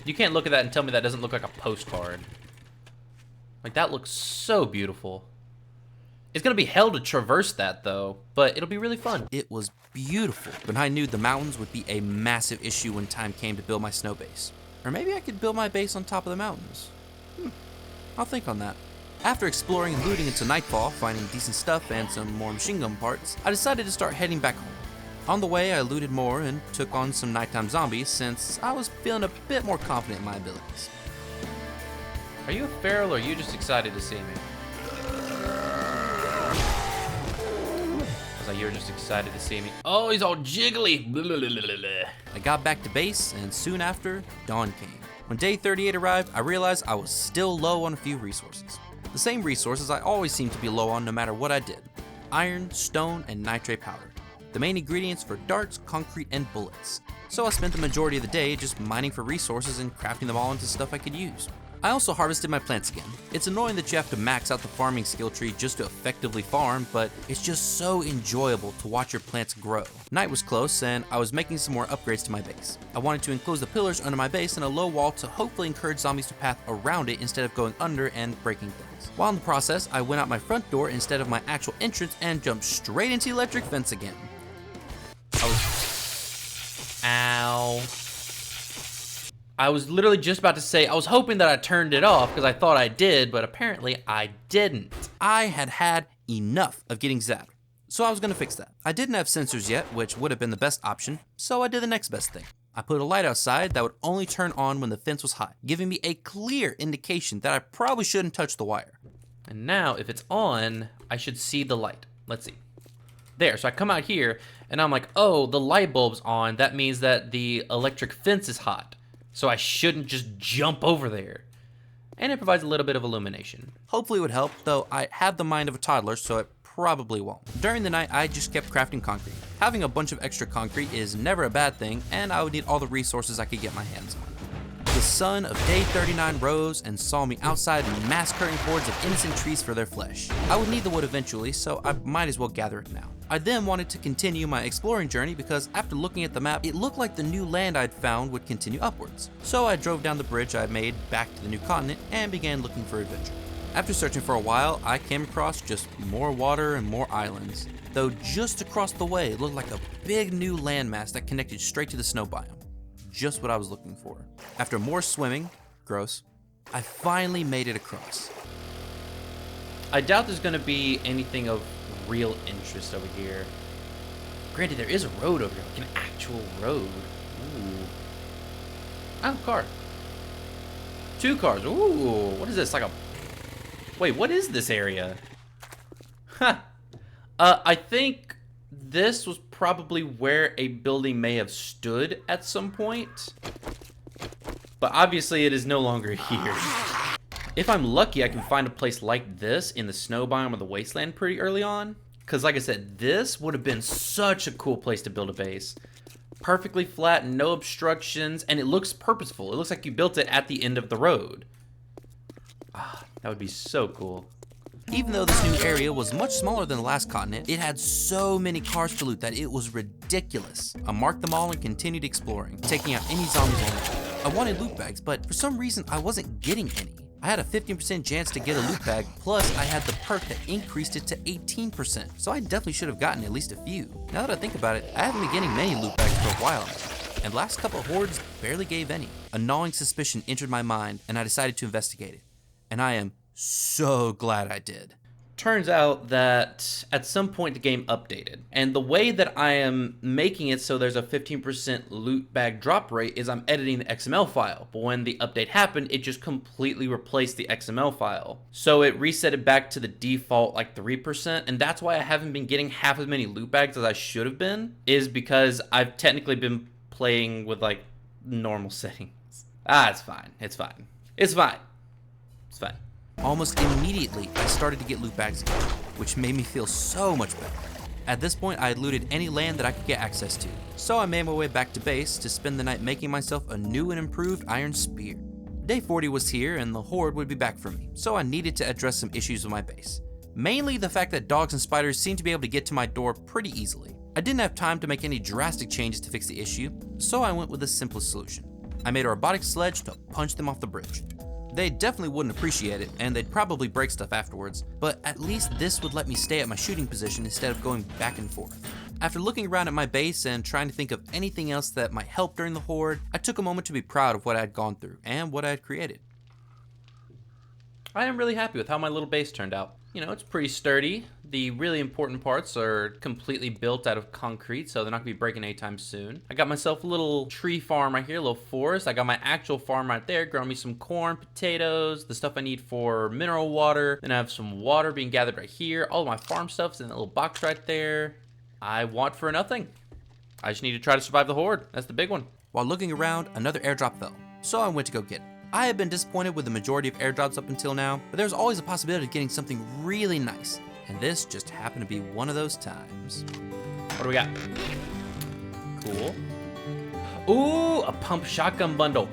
[SPEAKER 2] You can't look at that and tell me that doesn't look like a postcard. Like, that looks so beautiful. It's gonna be hell to traverse that though, but it'll be really fun.
[SPEAKER 1] It was beautiful, but I knew the mountains would be a massive issue when time came to build my snow base. Or maybe I could build my base on top of the mountains. I'll think on that. After exploring and looting until nightfall, finding decent stuff and some more machine gun parts, I decided to start heading back home. On the way, I looted more and took on some nighttime zombies since I was feeling a bit more confident in my abilities.
[SPEAKER 2] Are you a feral or are you just excited to see me? I was like, you were just excited to see me. Oh, he's all jiggly.
[SPEAKER 1] I got back to base, and soon after, dawn came. When day 38 arrived, I realized I was still low on a few resources. The same resources I always seem to be low on no matter what I did. Iron, stone, and nitrate powder. The main ingredients for darts, concrete, and bullets. So I spent the majority of the day just mining for resources and crafting them all into stuff I could use. I also harvested my plants again. It's annoying that you have to max out the farming skill tree just to effectively farm, but it's just so enjoyable to watch your plants grow. Night was close, and I was making some more upgrades to my base. I wanted to enclose the pillars under my base in a low wall to hopefully encourage zombies to path around it instead of going under and breaking things. While in the process, I went out my front door instead of my actual entrance and jumped straight into the electric fence again.
[SPEAKER 2] Ow. I was literally just about to say, I was hoping that I turned it off because I thought I did, but apparently I didn't.
[SPEAKER 1] I had had enough of getting zapped, so I was gonna fix that. I didn't have sensors yet, which would have been the best option, so I did the next best thing. I put a light outside that would only turn on when the fence was high, giving me a clear indication that I probably shouldn't touch the wire.
[SPEAKER 2] And now, if it's on, I should see the light. Let's see. There, so I come out here, and I'm like, oh, the light bulb's on. That means that the electric fence is hot. So I shouldn't just jump over there. And it provides a little bit of illumination.
[SPEAKER 1] Hopefully it would help, though I have the mind of a toddler, so it probably won't. During the night, I just kept crafting concrete. Having a bunch of extra concrete is never a bad thing, and I would need all the resources I could get my hands on. The sun of day 39 rose and saw me outside massacring hordes of innocent trees for their flesh. I would need the wood eventually, so I might as well gather it now. I then wanted to continue my exploring journey because after looking at the map, it looked like the new land I'd found would continue upwards. So I drove down the bridge I made back to the new continent and began looking for adventure. After searching for a while, I came across just more water and more islands, though just across the way it looked like a big new landmass that connected straight to the snow biome. Just what I was looking for. After more swimming, gross, I finally made it across.
[SPEAKER 2] I doubt there's gonna be anything of real interest over here. Granted, there is a road over here, like an actual road. Ooh. Oh, car. 2 cars. Ooh, what is this? Like a... Wait, what is this area? Huh. I think this was probably where a building may have stood at some point. But obviously it is no longer here. If I'm lucky, I can find a place like this in the snow biome or the wasteland pretty early on. Because like I said, this would have been such a cool place to build a base. Perfectly flat, no obstructions, and it looks purposeful. It looks like you built it at the end of the road. Ah, that would be so cool.
[SPEAKER 1] Even though this new area was much smaller than the last continent, it had so many cars to loot that it was ridiculous. I marked them all and continued exploring, taking out any zombies on the way. I wanted loot bags, but for some reason I wasn't getting any. I had a 15% chance to get a loot bag, plus I had the perk that increased it to 18%, so I definitely should have gotten at least a few. Now that I think about it, I haven't been getting many loot bags for a while now, and last couple of hordes barely gave any. A gnawing suspicion entered my mind, and I decided to investigate it. And I am so glad I did.
[SPEAKER 2] Turns out that at some point the game updated, and the way that I am making it so there's a 15% loot bag drop rate is I'm editing the XML file. But when the update happened, it just completely replaced the XML file. So it reset it back to the default like 3%, and that's why I haven't been getting half as many loot bags as I should have been, is because I've technically been playing with like normal settings. It's fine. It's fine. It's fine. It's fine.
[SPEAKER 1] Almost immediately, I started to get loot bags again, which made me feel so much better. At this point, I had looted any land that I could get access to, so I made my way back to base to spend the night making myself a new and improved iron spear. Day 40 was here and the Horde would be back for me, so I needed to address some issues with my base. Mainly the fact that dogs and spiders seemed to be able to get to my door pretty easily. I didn't have time to make any drastic changes to fix the issue, so I went with the simplest solution. I made a robotic sledge to punch them off the bridge. They definitely wouldn't appreciate it, and they'd probably break stuff afterwards, but at least this would let me stay at my shooting position instead of going back and forth. After looking around at my base and trying to think of anything else that might help during the Horde, I took a moment to be proud of what I had gone through and what I had created.
[SPEAKER 2] I am really happy with how my little base turned out. You know, it's pretty sturdy. The really important parts are completely built out of concrete, so they're not gonna be breaking anytime soon. I got myself a little tree farm right here, a little forest. I got my actual farm right there, growing me some corn, potatoes, the stuff I need for mineral water. Then I have some water being gathered right here. All of my farm stuff's in that little box right there. I want for nothing. I just need to try to survive the Horde. That's the big one.
[SPEAKER 1] While looking around, another airdrop fell, so I went to go get it. I had been disappointed with the majority of airdrops up until now, but there's always a possibility of getting something really nice, and this just happened to be one of those times.
[SPEAKER 2] What do we got? Cool. Ooh, a pump shotgun bundle.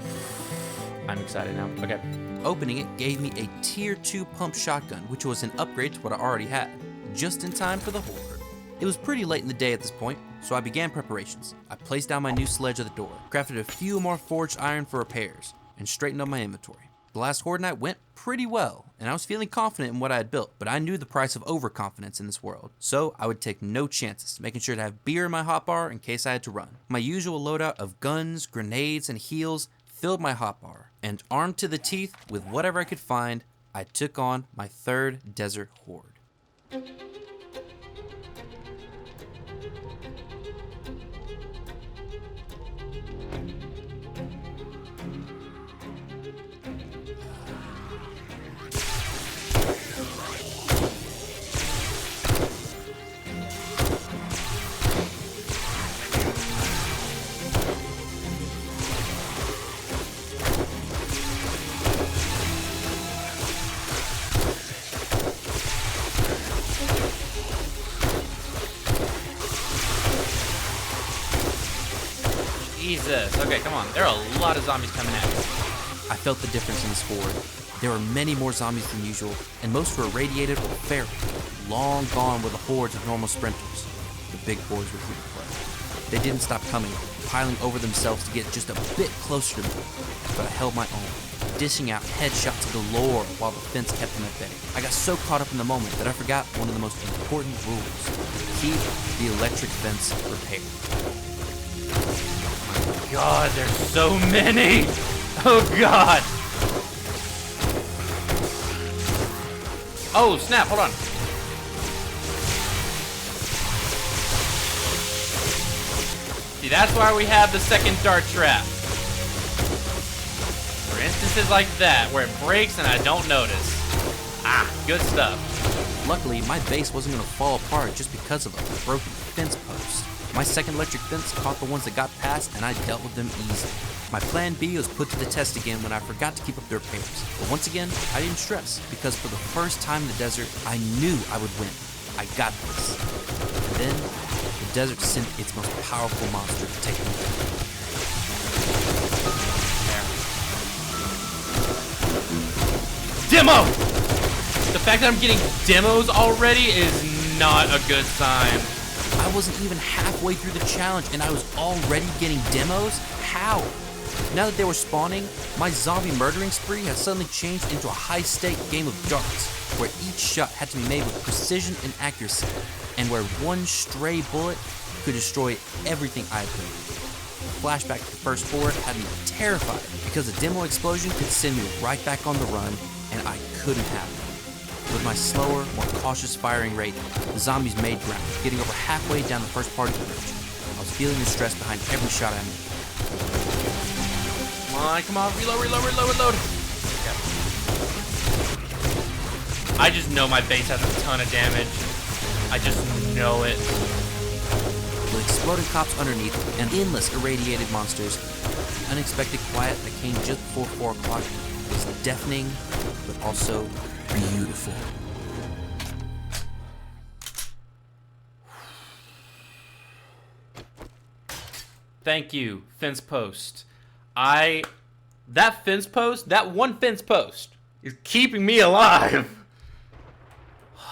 [SPEAKER 2] I'm excited now. Okay.
[SPEAKER 1] Opening it gave me a tier 2 pump shotgun, which was an upgrade to what I already had, just in time for the Horde. It was pretty late in the day at this point, so I began preparations. I placed down my new sledge at the door, crafted a few more forged iron for repairs, and straightened up my inventory. The last Horde night went pretty well, and I was feeling confident in what I had built, but I knew the price of overconfidence in this world, so I would take no chances, making sure to have beer in my hotbar in case I had to run. My usual loadout of guns, grenades, and heals filled my hotbar, and armed to the teeth with whatever I could find, I took on my third desert Horde.
[SPEAKER 2] Jesus. Okay, come on. There are a lot of zombies coming at me.
[SPEAKER 1] I felt the difference in this Horde. There were many more zombies than usual, and most were irradiated or feral, long gone were the hordes of normal sprinters. The big boys were here to play. They didn't stop coming, piling over themselves to get just a bit closer to me, but I held my own, dishing out headshots galore while the fence kept them at bay. I got so caught up in the moment that I forgot one of the most important rules: keep the electric fence repaired.
[SPEAKER 2] God, there's so many! Oh God! Oh snap, hold on. See, that's why we have the second dart trap. For instances like that, where it breaks and I don't notice. Good stuff.
[SPEAKER 1] Luckily, my base wasn't going to fall apart just because of a broken fence post. My second electric fence caught the ones that got past, and I dealt with them easily. My plan B was put to the test again when I forgot to keep up the repairs. But once again, I didn't stress, because for the first time in the desert, I knew I would win. I got this. And then, the desert sent its most powerful monster to take me down.
[SPEAKER 2] demo! The fact that I'm getting demos already is not a good sign.
[SPEAKER 1] I wasn't even halfway through the challenge and I was already getting demos? How? Now that they were spawning, my zombie murdering spree has suddenly changed into a high-stake game of darts, where each shot had to be made with precision and accuracy, and where one stray bullet could destroy everything I played. A flashback to the first Horde had me terrified because a demo explosion could send me right back on the run, and I couldn't have it. With my slower, more cautious firing rate, the zombies made ground, getting over halfway down the first part of the bridge. I was feeling the stress behind every shot I made.
[SPEAKER 2] Come on, reload. Okay. I just know my base has a ton of damage. I just know it.
[SPEAKER 1] With exploding cops underneath and endless irradiated monsters, the unexpected quiet that came just before 4 o'clock was deafening, but also beautiful.
[SPEAKER 2] Thank you, fence post. That one fence post is keeping me alive.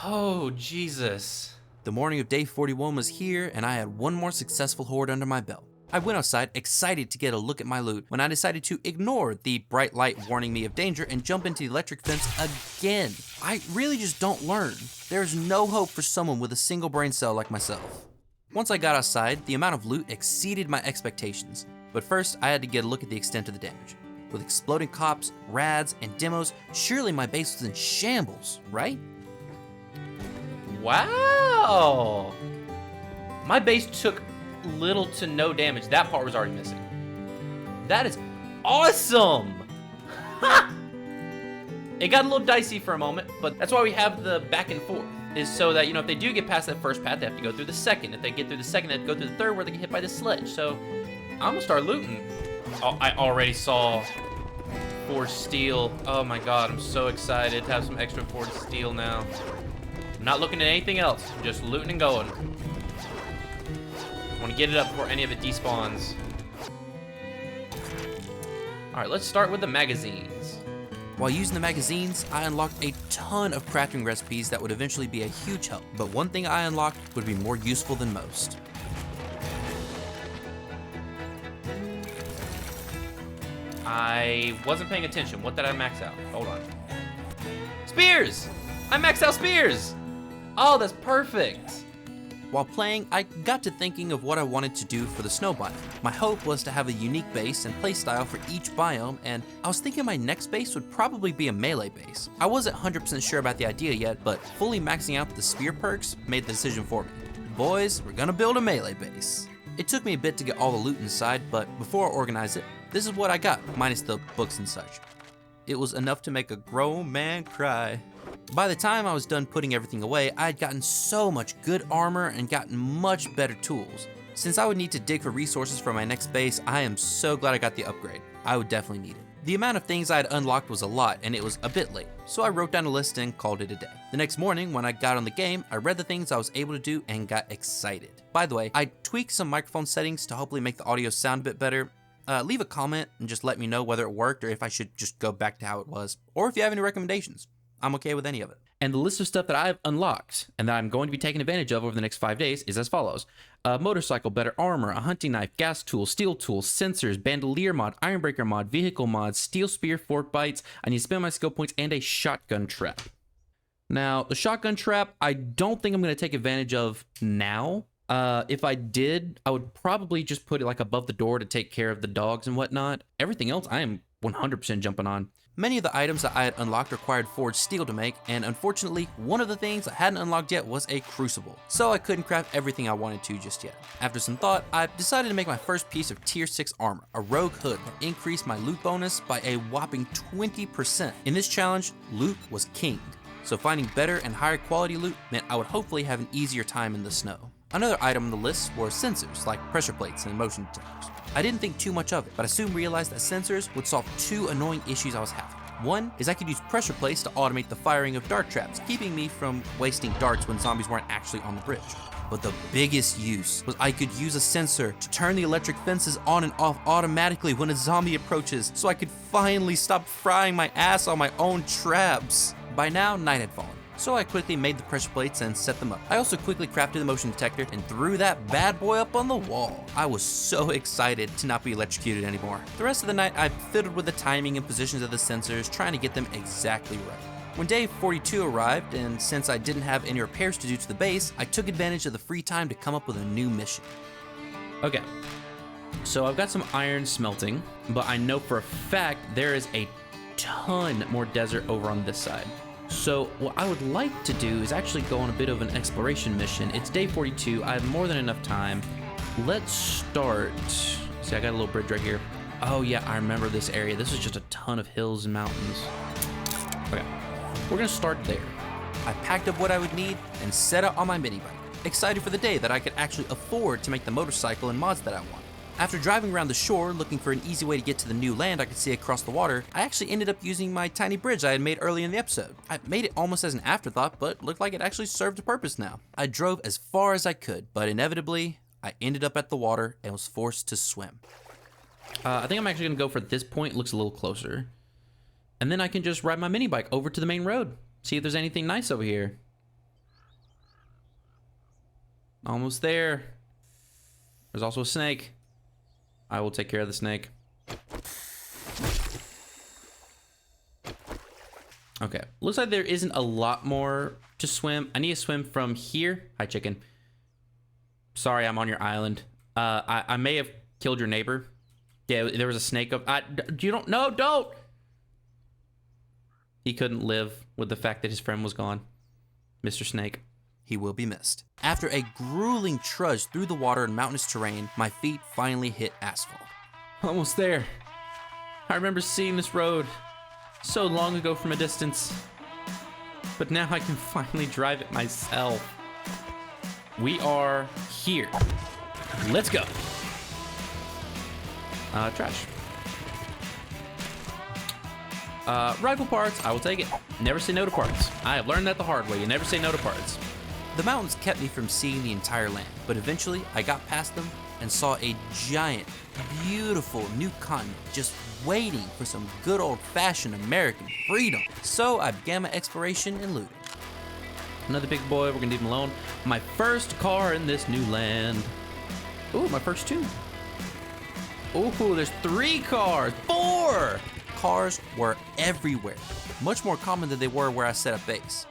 [SPEAKER 2] Oh, Jesus.
[SPEAKER 1] The morning of day 41 was here, and I had one more successful Horde under my belt. I went outside, excited to get a look at my loot, when I decided to ignore the bright light warning me of danger and jump into the electric fence again. I really just don't learn. There's no hope for someone with a single brain cell like myself. Once I got outside, the amount of loot exceeded my expectations. But first, I had to get a look at the extent of the damage. With exploding cops, rads, and demos, surely my base was in shambles, right?
[SPEAKER 2] Wow. My base took little to no damage. That part was already missing. That is awesome. Ha! It got a little dicey for a moment, but that's why we have the back and forth, is so that, if they do get past that first path, they have to go through the second. If they get through the second, they have to go through the third, where they get hit by the sledge. So I'm gonna start looting. Oh, I already saw forged steel. Oh my God, I'm so excited to have some extra forged steel now. I'm not looking at anything else, I'm just looting and going. I want to get it up before any of it despawns. All right, let's start with the magazines.
[SPEAKER 1] While using the magazines, I unlocked a ton of crafting recipes that would eventually be a huge help, but one thing I unlocked would be more useful than most.
[SPEAKER 2] I wasn't paying attention. What did I max out? Hold on. Spears! I maxed out spears! Oh, that's perfect.
[SPEAKER 1] While playing, I got to thinking of what I wanted to do for the snow biome. My hope was to have a unique base and playstyle for each biome, and I was thinking my next base would probably be a melee base. I wasn't 100% sure about the idea yet, but fully maxing out the spear perks made the decision for me. Boys, we're gonna build a melee base. It took me a bit to get all the loot inside, but before I organized it, this is what I got, minus the books and such. It was enough to make a grown man cry. By the time I was done putting everything away, I had gotten so much good armor and gotten much better tools. Since I would need to dig for resources for my next base, I am so glad I got the upgrade. I would definitely need it. The amount of things I had unlocked was a lot, and it was a bit late, so I wrote down a list and called it a day. The next morning, when I got on the game, I read the things I was able to do and got excited. By the way, I tweaked some microphone settings to hopefully make the audio sound a bit better. Leave a comment and just let me know whether it worked or if I should just go back to how it was, or if you have any recommendations. I'm okay with any of it.
[SPEAKER 2] And the list of stuff that I've unlocked and that I'm going to be taking advantage of over the next 5 days is as follows. A motorcycle, better armor, a hunting knife, gas tool, steel tools, sensors, bandolier mod, ironbreaker mod, vehicle mods, steel spear, fork bites. I need to spend my skill points, and a shotgun trap. Now, the shotgun trap, I don't think I'm going to take advantage of now. If I did, I would probably just put it like above the door to take care of the dogs and whatnot. Everything else, I am 100% jumping on.
[SPEAKER 1] Many of the items that I had unlocked required forged steel to make, and unfortunately, one of the things I hadn't unlocked yet was a crucible, so I couldn't craft everything I wanted to just yet. After some thought, I decided to make my first piece of tier 6 armor, a rogue hood that increased my loot bonus by a whopping 20%. In this challenge, loot was king, so finding better and higher quality loot meant I would hopefully have an easier time in the snow. Another item on the list were sensors, like pressure plates and motion detectors. I didn't think too much of it, but I soon realized that sensors would solve 2 annoying issues I was having. One is I could use pressure plates to automate the firing of dart traps, keeping me from wasting darts when zombies weren't actually on the bridge. But the biggest use was I could use a sensor to turn the electric fences on and off automatically when a zombie approaches, so I could finally stop frying my ass on my own traps. By now, night had fallen, so I quickly made the pressure plates and set them up. I also quickly crafted the motion detector and threw that bad boy up on the wall. I was so excited to not be electrocuted anymore. The rest of the night, I fiddled with the timing and positions of the sensors, trying to get them exactly right. When day 42 arrived, and since I didn't have any repairs to do to the base, I took advantage of the free time to come up with a new mission.
[SPEAKER 2] Okay, so I've got some iron smelting, but I know for a fact there is a ton more desert over on this side. So what I would like to do is actually go on a bit of an exploration mission. It's day 42, I have more than enough time. Let's start, see, I got a little bridge right here. Oh yeah, I remember this area. This is just a ton of hills and mountains. Okay, we're gonna start there.
[SPEAKER 1] I packed up what I would need and set out on my mini bike, excited for the day that I could actually afford to make the motorcycle and mods that I want. After driving around the shore looking for an easy way to get to the new land I could see across the water, I actually ended up using my tiny bridge I had made early in the episode. I made it almost as an afterthought, but looked like it actually served a purpose now. I drove as far as I could, but inevitably, I ended up at the water and was forced to swim.
[SPEAKER 2] I think I'm actually gonna go for this point, looks a little closer. And then I can just ride my mini bike over to the main road. See if there's anything nice over here. Almost there. There's also a snake. I will take care of the snake. Okay, looks like there isn't a lot more to swim. I need to swim from here. Hi, chicken. Sorry, I'm on your island. I may have killed your neighbor. Yeah, there was a snake up. You don't, no, don't. He couldn't live with the fact that his friend was gone. Mr. Snake.
[SPEAKER 1] He will be missed. After a grueling trudge through the water and mountainous terrain, my feet finally hit asphalt.
[SPEAKER 2] Almost there. I remember seeing this road so long ago from a distance, but now I can finally drive it myself. We are here. Let's go. Trash. Rifle parts, I will take it. Never say no to parts. I have learned that the hard way. You never say no to parts.
[SPEAKER 1] The mountains kept me from seeing the entire land, but eventually I got past them and saw a giant, beautiful new continent just waiting for some good old-fashioned American freedom. So I began my exploration and looting.
[SPEAKER 2] Another big boy, we're gonna leave him alone. My first car in this new land. Ooh, my first two. Ooh, there's 3 cars, 4!
[SPEAKER 1] Cars were everywhere, much more common than they were where I set up base.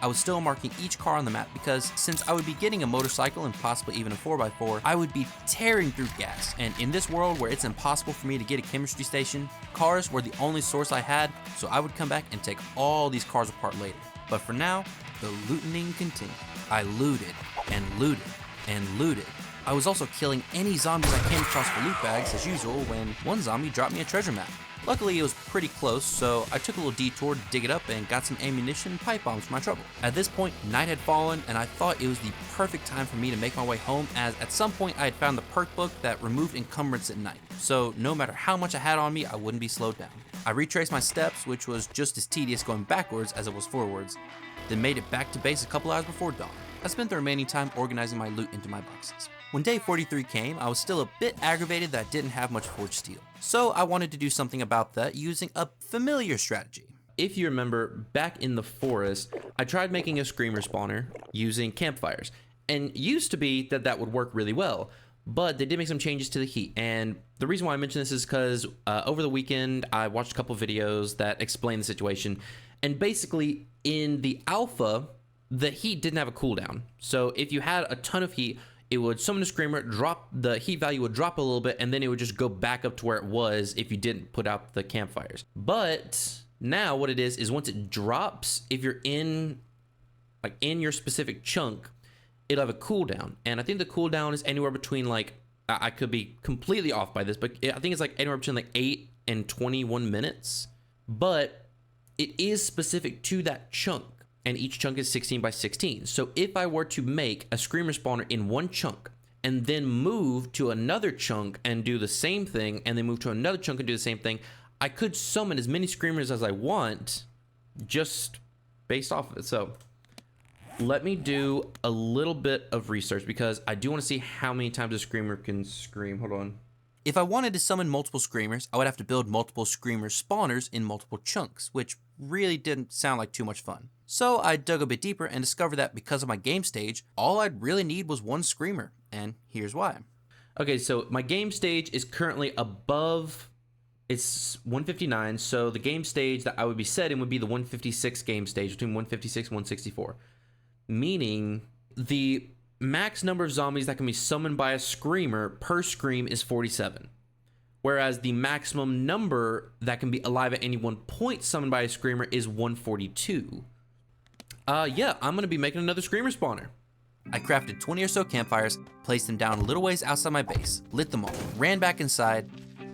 [SPEAKER 1] I was still marking each car on the map because since I would be getting a motorcycle and possibly even a 4x4, I would be tearing through gas. And in this world where it's impossible for me to get a chemistry station, cars were the only source I had, so I would come back and take all these cars apart later. But for now, the looting continued. I looted and looted and looted. I was also killing any zombies I came across for loot bags as usual when one zombie dropped me a treasure map. Luckily, it was pretty close, so I took a little detour to dig it up and got some ammunition and pipe bombs for my trouble. At this point, night had fallen, and I thought it was the perfect time for me to make my way home, as at some point I had found the perk book that removed encumbrance at night. So no matter how much I had on me, I wouldn't be slowed down. I retraced my steps, which was just as tedious going backwards as it was forwards, then made it back to base a couple hours before dawn. I spent the remaining time organizing my loot into my boxes. When day 43 came, I was still a bit aggravated that I didn't have much forged steel. So I wanted to do something about that using a familiar strategy.
[SPEAKER 2] If you remember, back in the forest, I tried making a screamer spawner using campfires. And used to be that that would work really well, but they did make some changes to the heat. And the reason why I mention this is because over the weekend, I watched a couple videos that explain the situation. And basically, in the alpha, the heat didn't have a cooldown. So if you had a ton of heat, it would summon a screamer, drop the heat value would drop a little bit, and then it would just go back up to where it was if you didn't put out the campfires. But now what it is once it drops, if you're in your specific chunk, it'll have a cooldown. And I think the cooldown is anywhere between I could be completely off by this, but I think it's anywhere between 8 and 21 minutes. But it is specific to that chunk. And each chunk is 16 by 16. So if I were to make a screamer spawner in one chunk and then move to another chunk and do the same thing, and then move to another chunk and do the same thing, I could summon as many screamers as I want just based off of it. So let me do a little bit of research because I do want to see how many times a screamer can scream. Hold on.
[SPEAKER 1] If I wanted to summon multiple screamers, I would have to build multiple screamer spawners in multiple chunks, which really didn't sound like too much fun. So I dug a bit deeper and discovered that because of my game stage, all I'd really need was one screamer, and here's why.
[SPEAKER 2] Okay, so my game stage is currently above, it's 159, so the game stage that I would be setting would be the 156 game stage, between 156 and 164. Meaning the max number of zombies that can be summoned by a screamer per scream is 47. Whereas the maximum number that can be alive at any one point summoned by a screamer is 142. Yeah, I'm gonna be making another screamer spawner.
[SPEAKER 1] I crafted 20 or so campfires, placed them down a little ways outside my base, lit them all, ran back inside,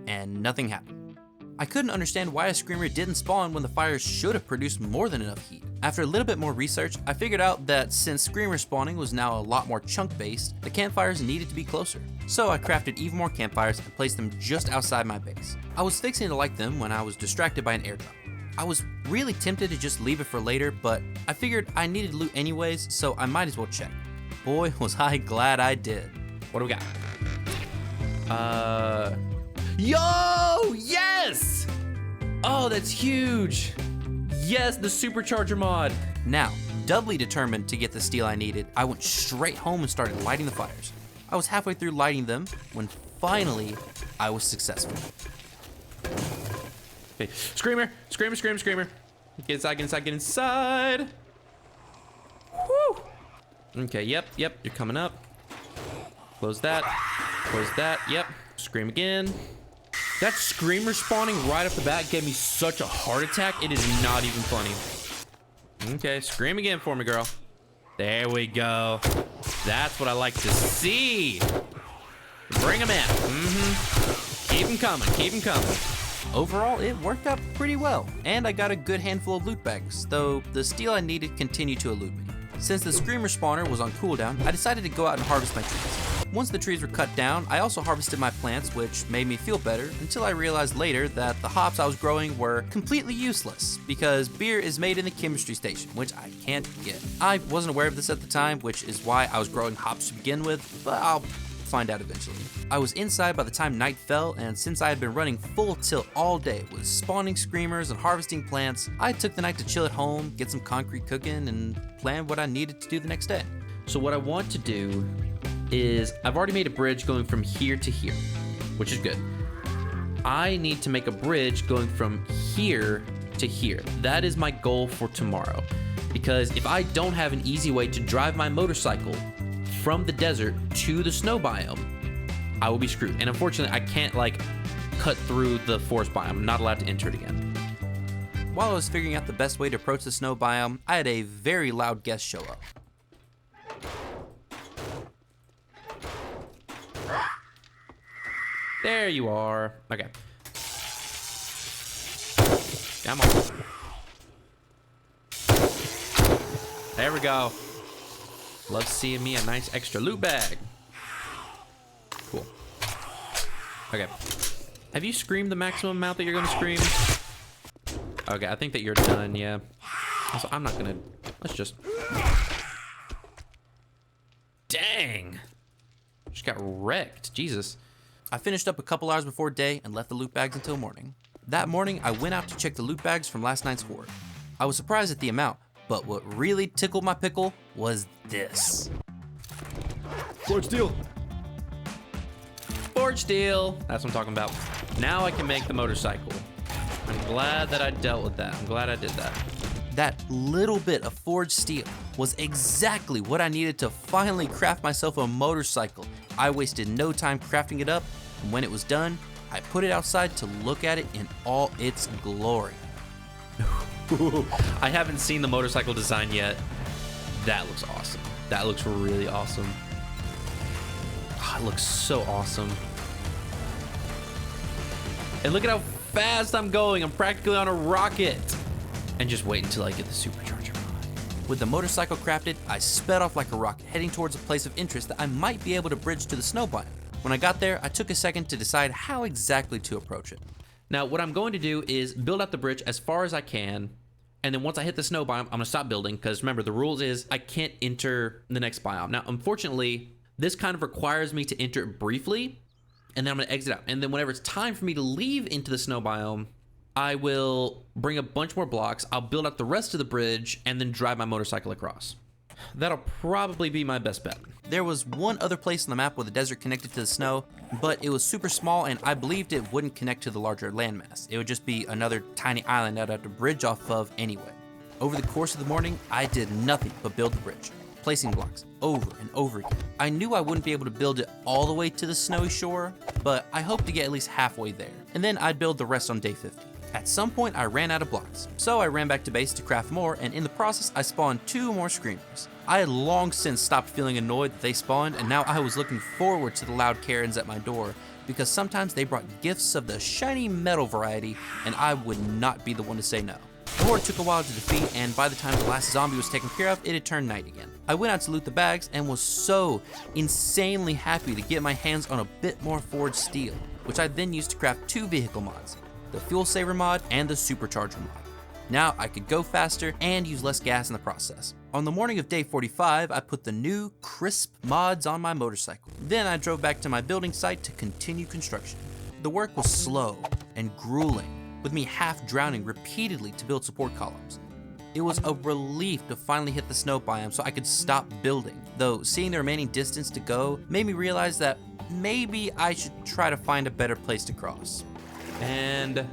[SPEAKER 1] and nothing happened. I couldn't understand why a screamer didn't spawn when the fires should have produced more than enough heat. After a little bit more research, I figured out that since screamer spawning was now a lot more chunk based, the campfires needed to be closer. So I crafted even more campfires and placed them just outside my base. I was fixing to light them when I was distracted by an airdrop. I was really tempted to just leave it for later, but I figured I needed loot anyways, so I might as well check. Boy, was I glad I did.
[SPEAKER 2] What do we got? Yo, yes! Oh, that's huge. Yes, the supercharger mod.
[SPEAKER 1] Now, doubly determined to get the steel I needed, I went straight home and started lighting the fires. I was halfway through lighting them when finally I was successful.
[SPEAKER 2] Okay, screamer, screamer, screamer, screamer. Get inside, get inside, get inside. Woo! Okay, yep, you're coming up. Close that, yep. Scream again. That screamer spawning right off the bat gave me such a heart attack, it is not even funny. Okay, scream again for me, girl. There we go. That's what I like to see. Bring them in. Keep them coming, keep them coming.
[SPEAKER 1] Overall, it worked out pretty well, and I got a good handful of loot bags, though the steel I needed continued to elude me. Since the screamer spawner was on cooldown, I decided to go out and harvest my trees. Once the trees were cut down, I also harvested my plants, which made me feel better until I realized later that the hops I was growing were completely useless because beer is made in the chemistry station, which I can't get. I wasn't aware of this at the time, which is why I was growing hops to begin with, but I'll find out eventually. I was inside by the time night fell, and since I had been running full tilt all day with spawning screamers and harvesting plants, I took the night to chill at home, get some concrete cooking, and plan what I needed to do the next day.
[SPEAKER 2] So what I want to do is, I've already made a bridge going from here to here, which is good. I need to make a bridge going from here to here. That is my goal for tomorrow. Because if I don't have an easy way to drive my motorcycle from the desert to the snow biome, I will be screwed. And unfortunately, I can't cut through the forest biome. I'm not allowed to enter it again.
[SPEAKER 1] While I was figuring out the best way to approach the snow biome, I had a very loud guest show up.
[SPEAKER 2] There you are. Okay. Come on. There we go. Love seeing me a nice extra loot bag. Cool. Okay. Have you screamed the maximum amount that you're gonna scream? Okay, I think that you're done, yeah. Also, I'm not gonna, let's just. Dang. Just got wrecked, Jesus.
[SPEAKER 1] I finished up a couple hours before day and left the loot bags until morning. That morning, I went out to check the loot bags from last night's horde. I was surprised at the amount, but what really tickled my pickle was this.
[SPEAKER 3] Forge steel.
[SPEAKER 2] Forge steel. That's what I'm talking about. Now I can make the motorcycle. I'm glad that I dealt with that. I'm glad I did that.
[SPEAKER 1] That little bit of forged steel was exactly what I needed to finally craft myself a motorcycle. I wasted no time crafting it up, and when it was done, I put it outside to look at it in all its glory.
[SPEAKER 2] I haven't seen the motorcycle design yet. That looks awesome. That looks really awesome. Oh, it looks so awesome. And look at how fast I'm going. I'm practically on a rocket. And just wait until I get the supercharger on.
[SPEAKER 1] With the motorcycle crafted, I sped off like a rocket, heading towards a place of interest that I might be able to bridge to the snow biome. When I got there, I took a second to decide how exactly to approach it.
[SPEAKER 2] Now, what I'm going to do is build out the bridge as far as I can, And then once I hit the snow biome, I'm gonna stop building, because remember, the rules is I can't enter the next biome. Now, unfortunately, this kind of requires me to enter it briefly, and then I'm gonna exit out. And then whenever it's time for me to leave into the snow biome, I will bring a bunch more blocks, I'll build up the rest of the bridge, and then drive my motorcycle across. That'll probably be my best bet.
[SPEAKER 1] There was one other place on the map where the desert connected to the snow, but it was super small and I believed it wouldn't connect to the larger landmass. It would just be another tiny island I'd have to bridge off of anyway. Over the course of the morning, I did nothing but build the bridge, placing blocks over and over again. I knew I wouldn't be able to build it all the way to the snowy shore, but I hoped to get at least halfway there, and then I'd build the rest on day 50. At some point, I ran out of blocks, so I ran back to base to craft more, and in the process, I spawned 2 more screamers. I had long since stopped feeling annoyed that they spawned, and now I was looking forward to the loud Karens at my door, because sometimes they brought gifts of the shiny metal variety, and I would not be the one to say no. The Horde took a while to defeat, and by the time the last zombie was taken care of, it had turned night again. I went out to loot the bags, and was so insanely happy to get my hands on a bit more forged steel, which I then used to craft 2 vehicle mods, the fuel saver mod and the supercharger mod. Now I could go faster and use less gas in the process. On the morning of day 45, I put the new crisp mods on my motorcycle. Then I drove back to my building site to continue construction. The work was slow and grueling, with me half drowning repeatedly to build support columns. It was a relief to finally hit the snow biome so I could stop building, though seeing the remaining distance to go made me realize that maybe I should try to find a better place to cross.
[SPEAKER 2] And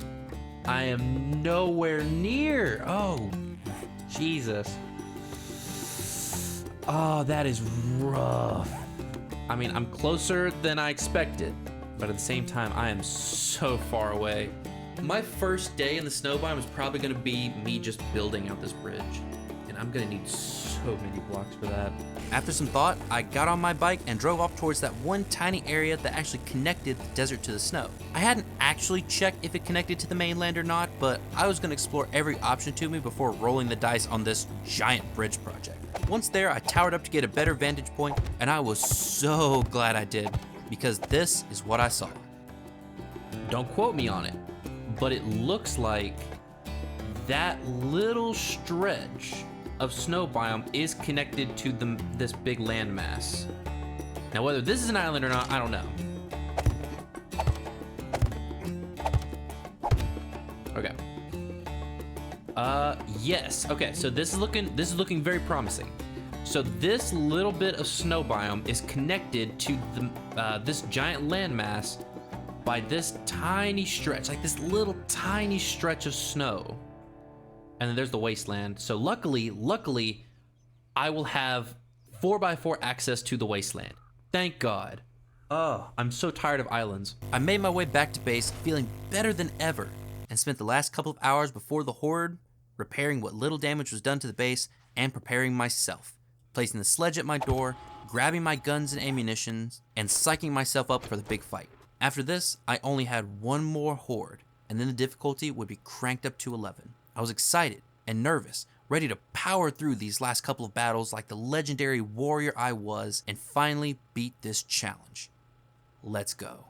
[SPEAKER 2] I am nowhere near. Oh, Jesus. Oh, that is rough. I mean, I'm closer than I expected, but at the same time, I am so far away. My first day in the snow biome is probably gonna be me just building out this bridge, and I'm gonna need so many blocks for that.
[SPEAKER 1] After some thought, I got on my bike and drove off towards that one tiny area that actually connected the desert to the snow. I hadn't actually checked if it connected to the mainland or not, but I was going to explore every option to me before rolling the dice on this giant bridge project. Once there, I towered up to get a better vantage point, and I was so glad I did, because this is what I saw.
[SPEAKER 2] Don't quote me on it, but it looks like that little stretch of snow biome is connected to this big landmass. Now, whether this is an island or not, I don't know. Okay. Yes. Okay, so this is looking very promising. So this little bit of snow biome is connected to this giant landmass by this tiny stretch, like this little tiny stretch of snow. And then there's the wasteland. So luckily, I will have 4x4 access to the wasteland. Thank God. Oh, I'm so tired of islands.
[SPEAKER 1] I made my way back to base feeling better than ever and spent the last couple of hours before the Horde repairing what little damage was done to the base and preparing myself, placing the sledge at my door, grabbing my guns and ammunition, and psyching myself up for the big fight. After this, I only had one more Horde, and then the difficulty would be cranked up to 11. I was excited and nervous, ready to power through these last couple of battles like the legendary warrior I was and finally beat this challenge. Let's go.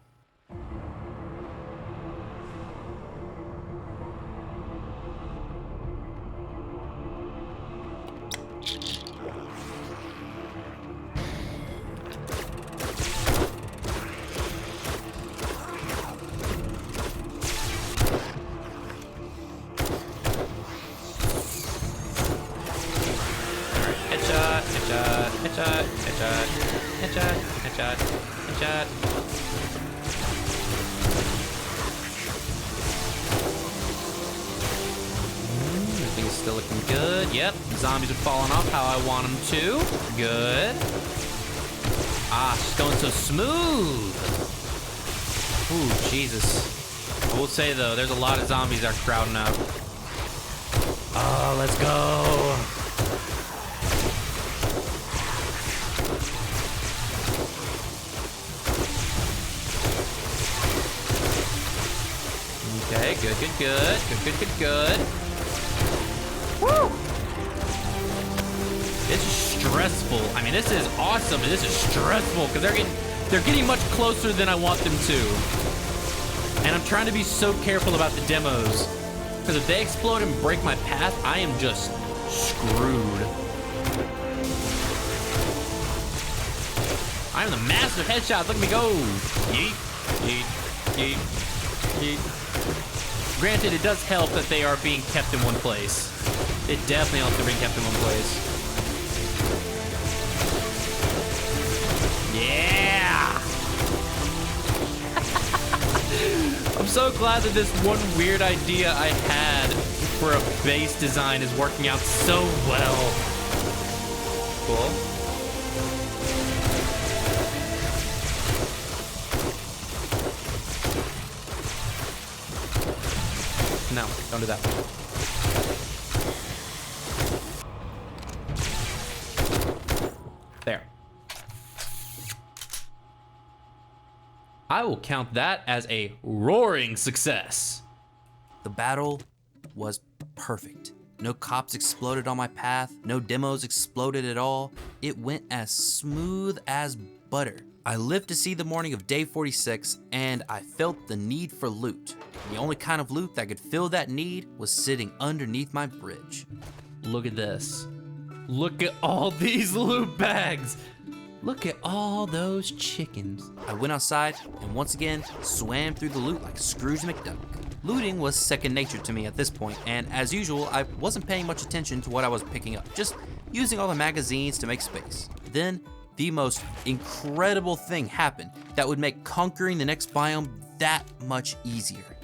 [SPEAKER 2] Headshot. Everything's still looking good. Yep, zombies are falling off how I want them to. Good. Ah, it's going so smooth. Ooh, Jesus. I will say though, there's a lot of zombies that are crowding up. Oh, let's go. Okay, good. Woo! This is stressful. I mean, this is awesome, but this is stressful because they're getting much closer than I want them to. And I'm trying to be so careful about the demos Because if they explode and break my path, I am just screwed. I'm the master of headshots. Look at me go. Yeet, yeet, yeet, yeet. Granted, it does help that they are being kept in one place. It definitely helps to be kept in one place. Yeah! I'm so glad that this one weird idea I had for a base design is working out so well. Cool. No, don't do that. There. I will count that as a roaring success.
[SPEAKER 1] The battle was perfect. No cops exploded on my path, no demos exploded at all. It went as smooth as butter. I lived to see the morning of day 46, and I felt the need for loot. The only kind of loot that could fill that need was sitting underneath my bridge.
[SPEAKER 2] Look at this. Look at all these loot bags. Look at all those chickens.
[SPEAKER 1] I went outside and once again swam through the loot like Scrooge McDuck. Looting was second nature to me at this point, and as usual, I wasn't paying much attention to what I was picking up, just using all the magazines to make space. Then, the most incredible thing happened that would make conquering the next biome that much easier.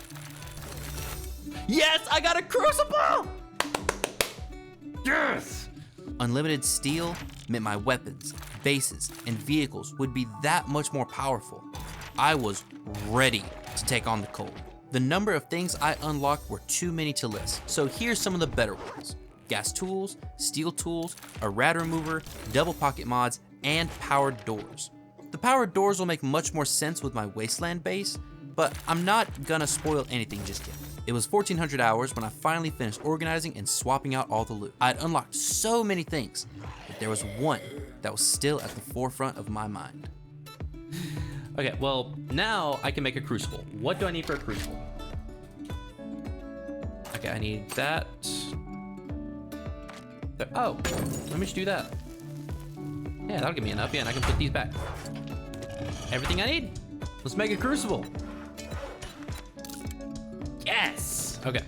[SPEAKER 2] Yes, I got a crucible!
[SPEAKER 1] Yes! Unlimited steel meant my weapons, bases, and vehicles would be that much more powerful. I was ready to take on the cold. The number of things I unlocked were too many to list, so here's some of the better ones. Gas tools, steel tools, a rad remover, double pocket mods, and powered doors. The powered doors will make much more sense with my wasteland base, but I'm not gonna spoil anything just yet. It was 1400 hours when I finally finished organizing and swapping out all the loot. I had unlocked so many things, but there was one that was still at the forefront of my mind.
[SPEAKER 2] Okay, well, now I can make a crucible. What do I need for a crucible? Okay, I need that. Oh, let me just do that. Yeah, that'll give me enough. Yeah, and I can put these back. Everything I need. Let's make a crucible. Yes! Okay.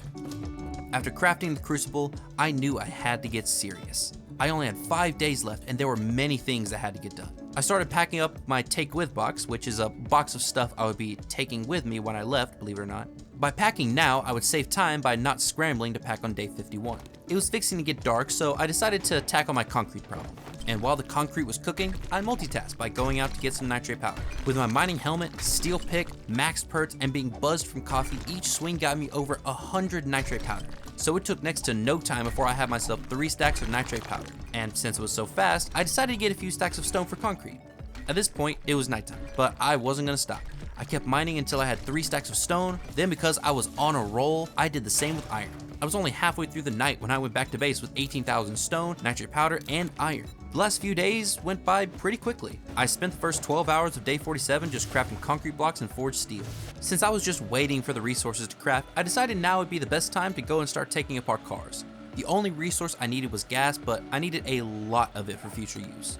[SPEAKER 1] After crafting the crucible, I knew I had to get serious. I only had 5 days left and there were many things that had to get done. I started packing up my take with box, which is a box of stuff I would be taking with me when I left, believe it or not. By packing now, I would save time by not scrambling to pack on day 51. It was fixing to get dark, so I decided to tackle my concrete problem. And while the concrete was cooking, I multitasked by going out to get some nitrate powder. With my mining helmet, steel pick, max perks, and being buzzed from coffee, each swing got me over 100 nitrate powder. So it took next to no time before I had myself 3 stacks of nitrate powder. And since it was so fast, I decided to get a few stacks of stone for concrete. At this point, it was nighttime, but I wasn't gonna stop. I kept mining until I had 3 stacks of stone, then because I was on a roll, I did the same with iron. I was only halfway through the night when I went back to base with 18,000 stone, nitrate powder, and iron. The last few days went by pretty quickly. I spent the first 12 hours of day 47 just crafting concrete blocks and forged steel. Since I was just waiting for the resources to craft, I decided now would be the best time to go and start taking apart cars. The only resource I needed was gas, but I needed a lot of it for future use.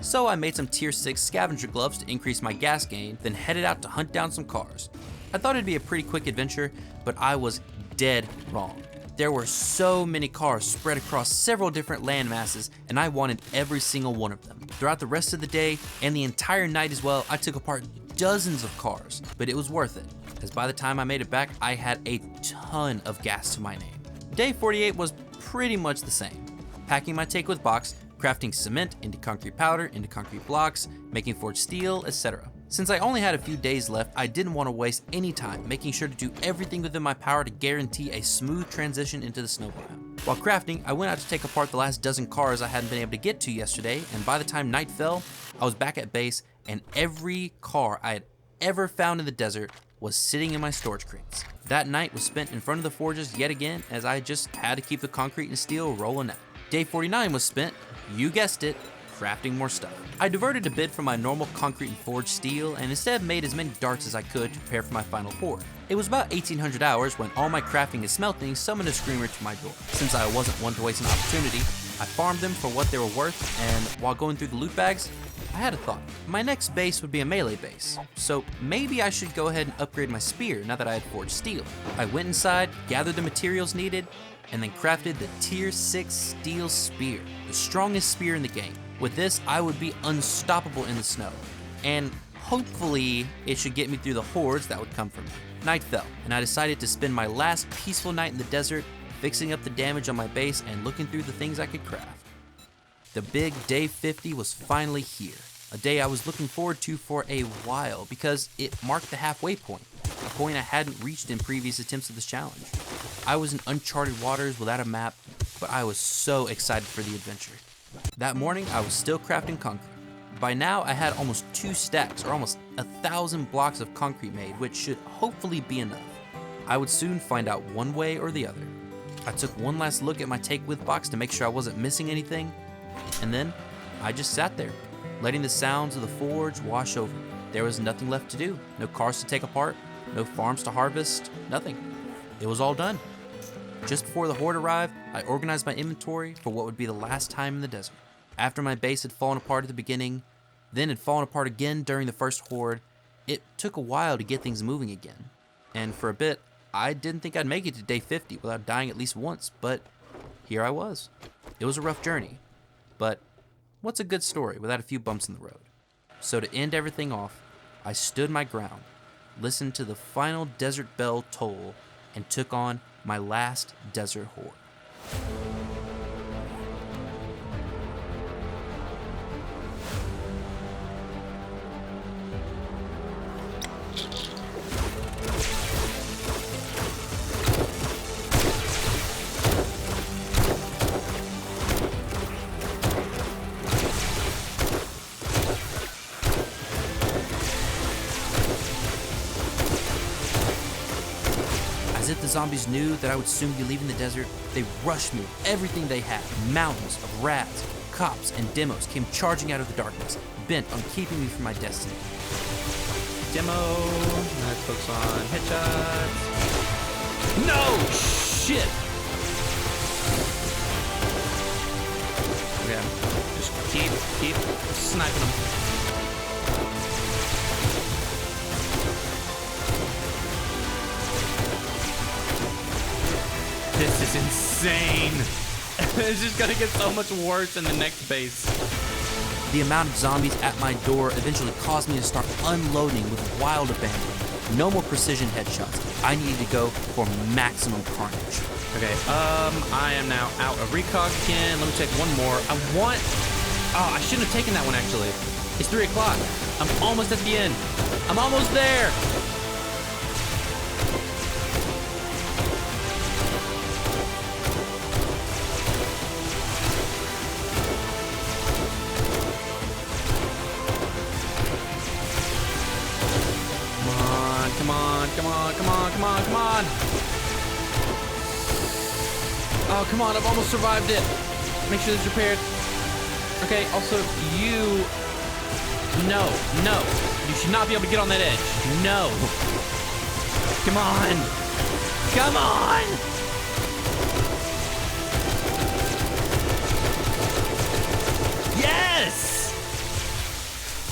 [SPEAKER 1] So I made some tier 6 scavenger gloves to increase my gas gain, then headed out to hunt down some cars. I thought it'd be a pretty quick adventure, but I was dead wrong. There were so many cars spread across several different land masses, and I wanted every single one of them. Throughout the rest of the day, and the entire night as well, I took apart dozens of cars, but it was worth it, as by the time I made it back, I had a ton of gas to my name. Day 48 was pretty much the same. Packing my take with box, crafting cement into concrete powder, into concrete blocks, making forged steel, etc. Since I only had a few days left, I didn't want to waste any time, making sure to do everything within my power to guarantee a smooth transition into the snow biome. While crafting, I went out to take apart the last dozen cars I hadn't been able to get to yesterday, and by the time night fell, I was back at base, and every car I had ever found in the desert was sitting in my storage crates. That night was spent in front of the forges yet again, as I just had to keep the concrete and steel rolling out. Day 49 was spent, you guessed it, crafting more stuff. I diverted a bit from my normal concrete and forged steel and instead made as many darts as I could to prepare for my final horde. It was about 1800 hours when all my crafting and smelting summoned a screamer to my door. Since I wasn't one to waste an opportunity, I farmed them for what they were worth, and while going through the loot bags, I had a thought. My next base would be a melee base, so maybe I should go ahead and upgrade my spear now that I had forged steel. I went inside, gathered the materials needed, and then crafted the tier 6 steel spear, the strongest spear in the game. With this, I would be unstoppable in the snow, and hopefully it should get me through the hordes that would come from me. Night fell, and I decided to spend my last peaceful night in the desert fixing up the damage on my base and looking through the things I could craft. The big day 50 was finally here, a day I was looking forward to for a while because it marked the halfway point, a point I hadn't reached in previous attempts of this challenge. I was in uncharted waters without a map, but I was so excited for the adventure. That morning, I was still crafting concrete. By now, I had almost 2 stacks, or almost 1,000 blocks of concrete made, which should hopefully be enough. I would soon find out one way or the other. I took one last look at my take with box to make sure I wasn't missing anything, and then I just sat there, letting the sounds of the forge wash over me. There was nothing left to do, no cars to take apart, no farms to harvest, nothing. It was all done. Just before the horde arrived, I organized my inventory for what would be the last time in the desert. After my base had fallen apart at the beginning, then had fallen apart again during the first horde, it took a while to get things moving again. And for a bit, I didn't think I'd make it to day 50 without dying at least once, but here I was. It was a rough journey, but what's a good story without a few bumps in the road? So to end everything off, I stood my ground, listened to the final desert bell toll, and took on my last desert horde. As if the zombies knew that I would soon be leaving the desert, they rushed me with everything they had. Mountains of rats, cops, and demos came charging out of the darkness, bent on keeping me from my destiny.
[SPEAKER 2] Demo. Let's focus on headshots. No! Shit! Okay. Just keep sniping them. This is insane. It's just gonna get so much worse in the next base.
[SPEAKER 1] The amount of zombies at my door eventually caused me to start unloading with wild abandon. No more precision headshots. I needed to go for maximum carnage.
[SPEAKER 2] Okay, I am now out of recog again. Let me check one more. Oh, I shouldn't have taken that one actually. It's 3 o'clock. I'm almost at the end. I'm almost there. Come on. Oh, come on, I've almost survived it. Make sure it's repaired. Okay, also, No. You should not be able to get on that edge. No. Come on. Yes!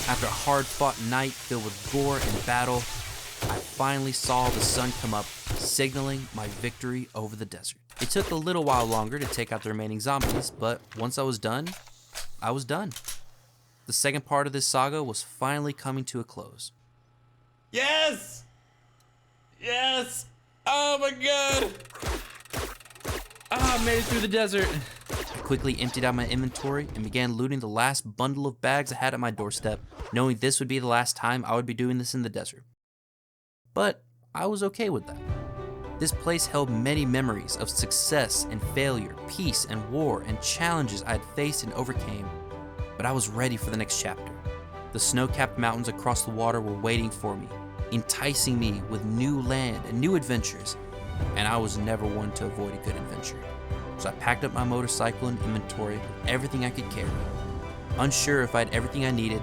[SPEAKER 1] After a hard-fought night filled with gore and battle, I finally saw the sun come up, signaling my victory over the desert. It took a little while longer to take out the remaining zombies, but once I was done, I was done. The second part of this saga was finally coming to a close.
[SPEAKER 2] Yes! Oh my god! I made it through the desert.
[SPEAKER 1] I quickly emptied out my inventory and began looting the last bundle of bags I had at my doorstep, knowing this would be the last time I would be doing this in the desert. But I was okay with that. This place held many memories of success and failure, peace and war, and challenges I had faced and overcame. But I was ready for the next chapter. The snow-capped mountains across the water were waiting for me, enticing me with new land and new adventures. And I was never one to avoid a good adventure. So I packed up my motorcycle and inventory with everything I could carry. unsure if I had everything I needed,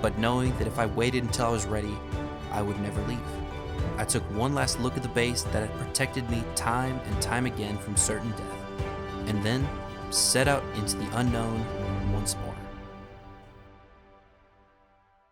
[SPEAKER 1] but knowing that if I waited until I was ready, I would never leave. I took one last look at the base that had protected me time and time again from certain death, and then set out into the unknown once more.